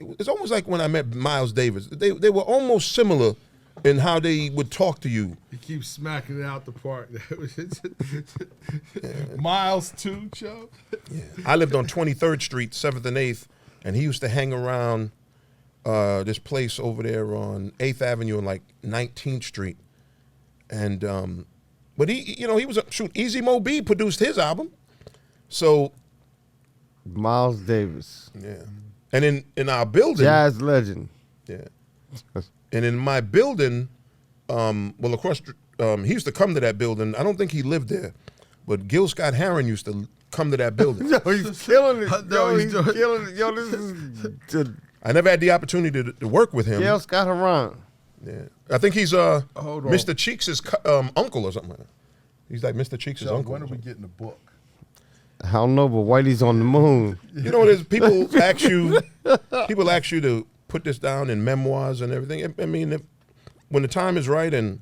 C: And it's almost like when I met Miles Davis. They were almost similar in how they would talk to you.
A: You keep smacking it out the park. Miles too, Chubb?
C: Yeah. I lived on 23rd Street, 7th and 8th, and he used to hang around this place over there on 8th Avenue and like 19th Street. And, but he was, Easy Mo B produced his album. So.
B: Miles Davis.
C: Yeah. And in our building.
B: Jazz legend.
C: Yeah. And in my building, across, he used to come to that building. I don't think he lived there, but Gil Scott Heron used to come to that building.
B: Yo, he's killing it.
A: No,
B: He's killing it. Yo, this is
C: I never had the opportunity to work with him.
B: Gil Scott Heron.
C: Yeah. I think he's
A: Hold on.
C: Mr. Cheeks' uncle or something like that. He's like Mr. Cheeks'
A: Chubb,
C: uncle.
A: when are we getting the book?
B: I don't know, but Whitey's on the moon.
C: You know what it is? People ask you to put this down in memoirs and everything. I mean, when the time is right, and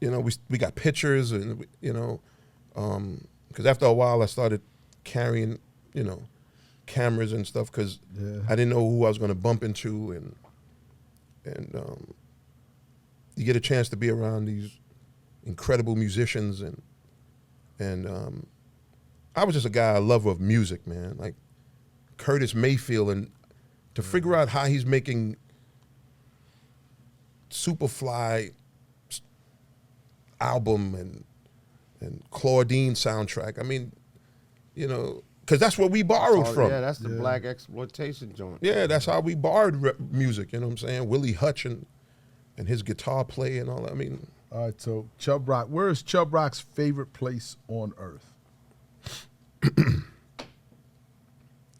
C: we got pictures, and because after a while I started carrying cameras and stuff, because I didn't know who I was going to bump into, and you get a chance to be around these incredible musicians, and I was just a guy, a lover of music, man, like Curtis Mayfield, and to figure out how he's making Superfly album and Claudine soundtrack. I mean, because that's where we borrowed from.
B: Yeah, that's the black exploitation joint.
C: Yeah, that's how we borrowed music, you know what I'm saying? Willie Hutch and his guitar play and all that. I mean.
A: All right, so Chubb Rock. Where is Chubb Rock's favorite place on earth?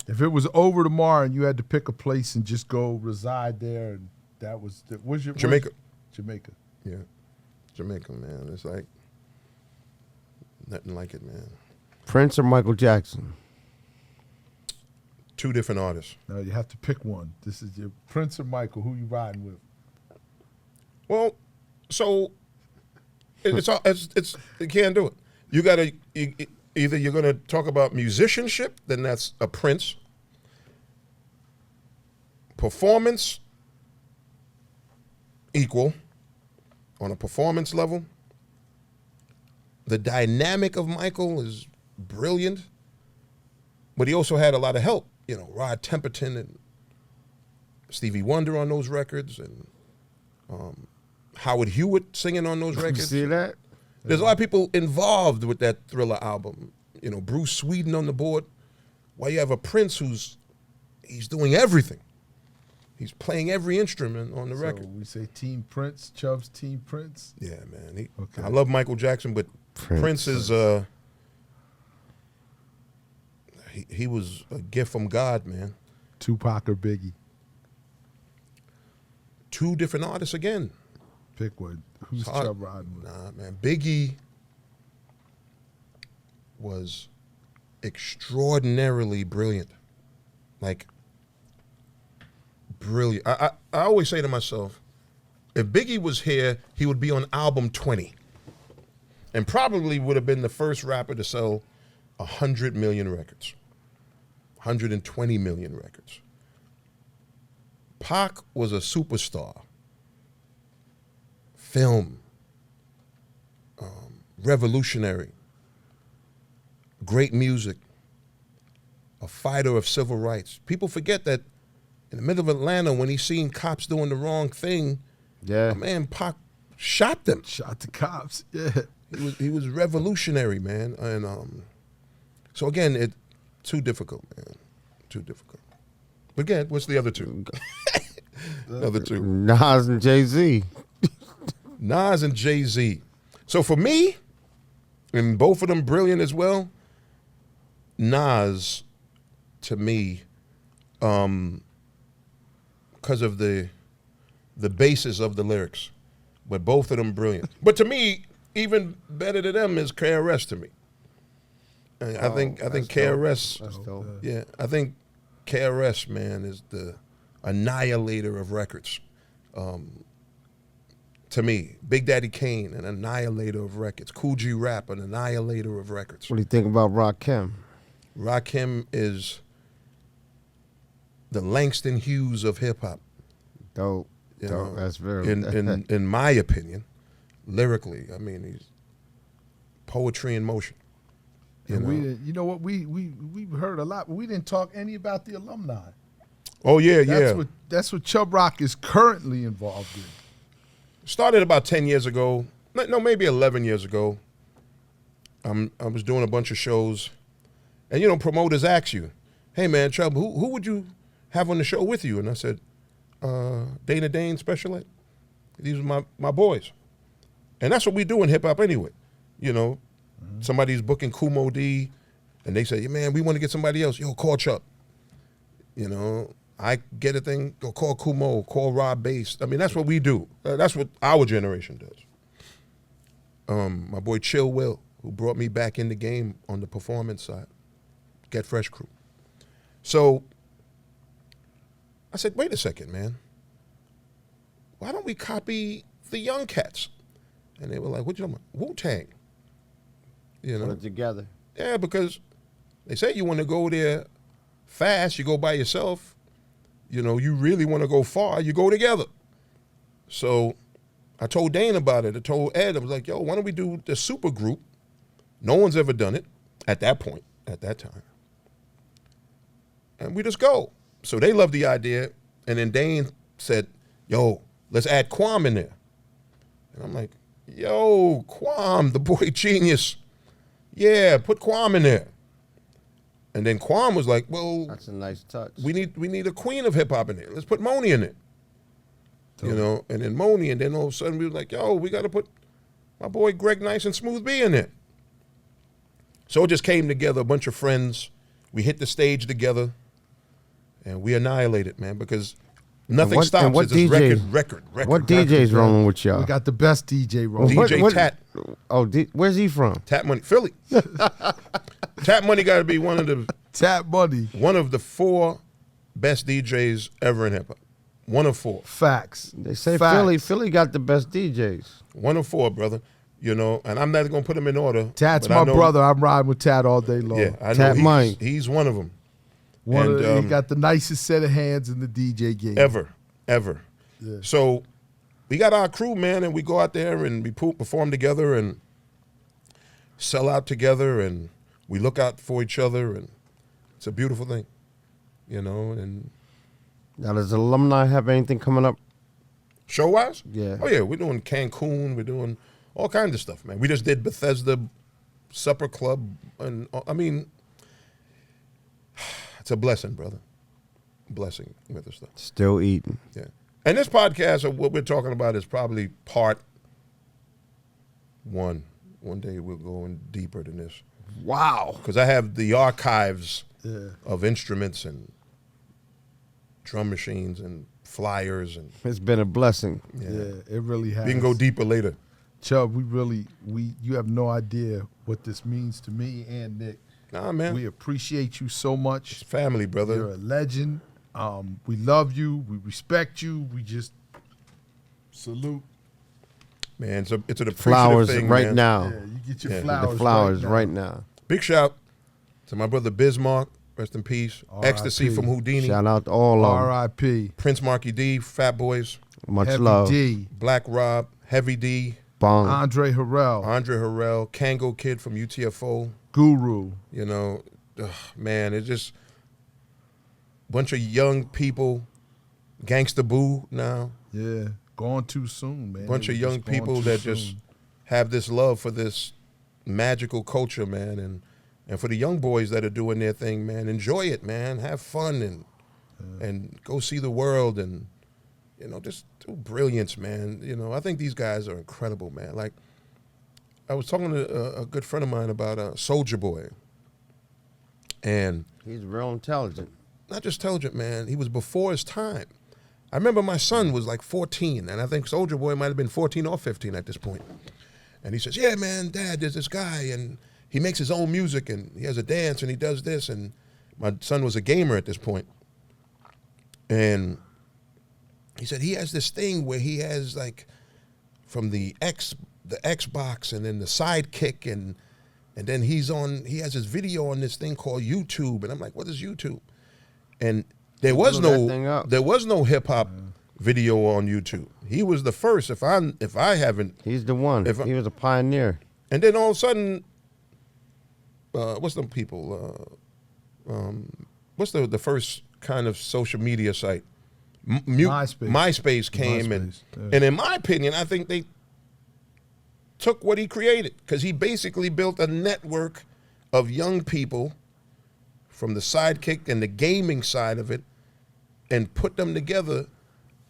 A: If it was over tomorrow and you had to pick a place and just go reside there, and that was
C: Jamaica.
A: Jamaica.
C: Yeah, Jamaica, man. It's like nothing like it, man.
B: Prince or Michael Jackson?
C: Two different artists.
A: No, you have to pick one. This is your Prince or Michael. Who you riding with?
C: Well, so it's you can't do it. You gotta either you're gonna talk about musicianship, then that's a Prince. Performance equal on a performance level. The dynamic of Michael is brilliant, but he also had a lot of help. You know, Rod Temperton and Stevie Wonder on those records, and Howard Hewitt singing on those records.
B: You see that?
C: There's a lot of people involved with that Thriller album. You know, Bruce Sweden on the board. While you have a Prince he's doing everything. He's playing every instrument on the record.
A: So we say Team Prince, Chubb's Team Prince.
C: Yeah, man.
A: Okay.
C: I love Michael Jackson, but Prince is he was a gift from God, man.
A: Tupac or Biggie?
C: Two different artists again.
A: Pick one. Who's Chubb riding with?
C: Nah, man. Biggie was extraordinarily brilliant. Like, brilliant. I always say to myself, if Biggie was here, he would be on album 20. And probably would have been the first rapper to sell 100 million records. 120 million records. Pac was a superstar. Film. Revolutionary. Great music. A fighter of civil rights. People forget that in the middle of Atlanta, when he seen cops doing the wrong thing,
B: Yeah.
C: man, Pac shot them.
A: Shot the cops. Yeah.
C: He was revolutionary, man. And so again, it too difficult, man. Too difficult. But again, what's the other two? The other two.
B: Nas and Jay-Z.
C: Nas and Jay-Z. So for me, and both of them brilliant as well, Nas, to me, because of the basis of the lyrics, but both of them brilliant. But to me, even better than them is KRS to me. I think KRS.
B: That's dope.
C: Yeah, I think KRS, man, is the annihilator of records. To me, Big Daddy Kane, an annihilator of records. Cool G Rap, an annihilator of records.
B: What do you think about Rakim?
C: Rakim is the Langston Hughes of hip hop.
B: Dope.
C: You
B: Dope.
C: know,
B: That's very
C: in my opinion, lyrically. I mean, he's poetry in motion.
A: You know what? We heard a lot, but we didn't talk any about the alumni.
C: Oh yeah,
A: That's what Chubb Rock is currently involved in.
C: Started about 10 years ago. No, maybe 11 years ago. I was doing a bunch of shows, and promoters ask you, "Hey man, Chubb, who would you have on the show with you?" And I said, Dana Dane, Special Ed. These are my boys, and that's what we do in hip hop anyway. Somebody's booking Kumo D, and they say, "Yeah, man, we want to get somebody else. Yo, call Chubb." I get a thing, go call Kumo, call Rob Bass. I mean, that's what we do. That's what our generation does. My boy Chill Will, who brought me back in the game on the performance side, Get Fresh crew. So I said, wait a second, man. Why don't we copy the young cats? And they were like, what you talking about? Wu-Tang.
B: Put it together.
C: Yeah, because they say you want to go there fast, you go by yourself. You really want to go far, you go together. So I told Dane about it. I told Ed, I was like, yo, why don't we do the super group? No one's ever done it at that point, at that time. And we just go. So they loved the idea. And then Dane said, yo, let's add Quam in there. And I'm like, yo, Quam, the boy genius. Yeah, put Quam in there. And then Quam was like, well,
B: That's a nice touch.
C: we need a queen of hip hop in there. Let's put Moni in it. And then Moni, and then all of a sudden we were like, yo, we got to put my boy Greg Nice and Smooth B in there. So it just came together, a bunch of friends. We hit the stage together, and we annihilated, man, because nothing stops.
B: And what
C: It's just
B: DJ?
C: record.
B: What DJ's rolling with y'all?
A: We got the best DJ rolling.
C: DJ Tat.
B: Oh, where's he from?
C: Tap Money, Philly. Tap Money got to be one of
A: Tap Money.
C: the 4 best DJs ever in hip hop. One of four.
A: Facts.
B: They say
A: Facts.
B: Philly got the best DJs.
C: One of four, brother. You know, and I'm not going to put them in order.
A: Tat's
C: but
A: my
C: I know,
A: brother. I'm riding with Tat all day long.
C: Yeah, I know
B: Tat Mike.
C: he's one of them.
A: He got the nicest set of hands in the DJ game.
C: Ever.
A: Yeah.
C: So we got our crew, man, and we go out there and we perform together and sell out together, and we look out for each other, and it's a beautiful thing, you know. And
B: Now, does alumni have anything coming up?
C: show-wise?
B: Yeah.
C: Oh, yeah, we're doing Cancun. We're doing all kinds of stuff, man. We just did Bethesda Supper Club, and I mean, it's a blessing, brother. Blessing with the stuff.
B: Still eating.
C: Yeah. And this podcast of what we're talking about is probably part one. One day we'll go in deeper than this.
B: Wow.
C: Because I have the archives
A: Yeah.
C: of instruments and drum machines and flyers. And
B: It's been a blessing.
A: Yeah, it really has.
C: we can go deeper later.
A: Chubb, you have no idea what this means to me and Nick.
C: Nah, man.
A: We appreciate you so much.
C: It's family, brother.
A: You're a legend. We love you. We respect you. We just salute.
C: Man, it's an appreciative
B: Flowers
C: thing,
B: right
C: man.
B: now.
A: Yeah, you get your
C: Yeah.
A: flowers.
B: The flowers
A: right
B: right
A: now.
B: now.
C: Big shout to my brother Bismarck. Rest in peace.
A: R.I.P.
C: Ecstasy from Houdini.
B: Shout out to all of them.
A: R.I.P.
C: Prince Marky D, Fat Boys,
B: Much
A: Heavy
B: love.
A: D.
C: Black Rob, Heavy D,
B: Bong.
A: Andre Harrell.
C: Andre Harrell, Kango Kid from UTFO.
A: Guru.
C: You know, man, it's just a bunch of young people. Gangsta Boo now.
A: Yeah. Gone too soon, man.
C: Bunch
A: They
C: of
A: were
C: young
A: just gone
C: people
A: too
C: that
A: soon.
C: just have this love for this magical culture, man, and for the young boys that are doing their thing, man, enjoy it, man. Have fun and go see the world and, you know, just do brilliance, man. You know, I think these guys are incredible, man. Like, I was talking to a good friend of mine about Soulja Boy, and
B: He's real intelligent.
C: not just intelligent, man. He was before his time. I remember my son was like 14, and I think Soulja Boy might have been 14 or 15 at this point. And he says, yeah, man, Dad, there's this guy, and he makes his own music, and he has a dance, and he does this. And my son was a gamer at this point. And he said he has this thing where he has, like, from the Xbox and then the Sidekick, and then he has his video on this thing called YouTube. And I'm like, what is YouTube? And there was
B: Blew that thing up.
C: no hip hop video on YouTube. He was the first. If I haven't,
B: He's the one. He was a pioneer.
C: and then all of a sudden, what's them people? What's the first kind of social media site? MySpace came, and in my opinion, I think they took what he created, because he basically built a network of young people from the Sidekick and the gaming side of it, and put them together,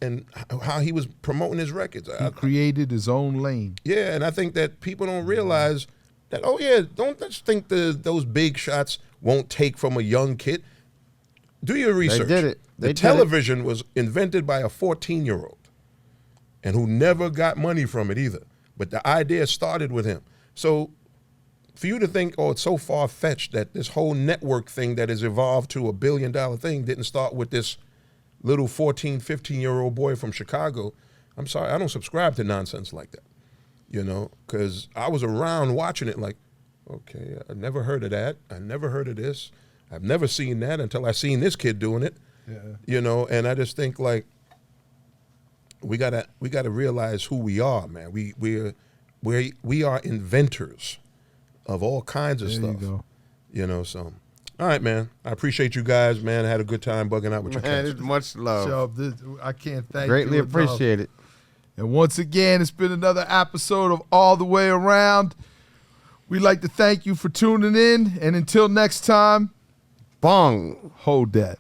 C: and how he was promoting his records.
A: He created his own lane.
C: Yeah, and I think that people don't realize that, oh yeah, don't just think those big shots won't take from a young kid. Do your research.
B: did it.
C: The
B: They did it.
C: television was invented by a 14-year-old, and who never got money from it either. But the idea started with him. So for you to think, oh, it's so far-fetched that this whole network thing that has evolved to $1 billion thing didn't start with this little 14, 15-year-old boy from Chicago, I'm sorry, I don't subscribe to nonsense like that, you know, because I was around watching it like, okay, I never heard of that. I never heard of this. I've never seen that until I seen this kid doing it, you know, and I just think, like, we gotta realize who we are, man. We are inventors of all kinds of
A: There
C: stuff,
A: you go.
C: you know, so. All right, man. I appreciate you guys, man. I had a good time bugging out with you
B: Man,
C: guys.
B: it's much love.
A: Chubb, I can't thank
B: Greatly
A: you enough.
B: appreciate it.
A: And once again, it's been another episode of All the Way Around. We'd like to thank you for tuning in. And until next time,
B: Bong.
A: hold that.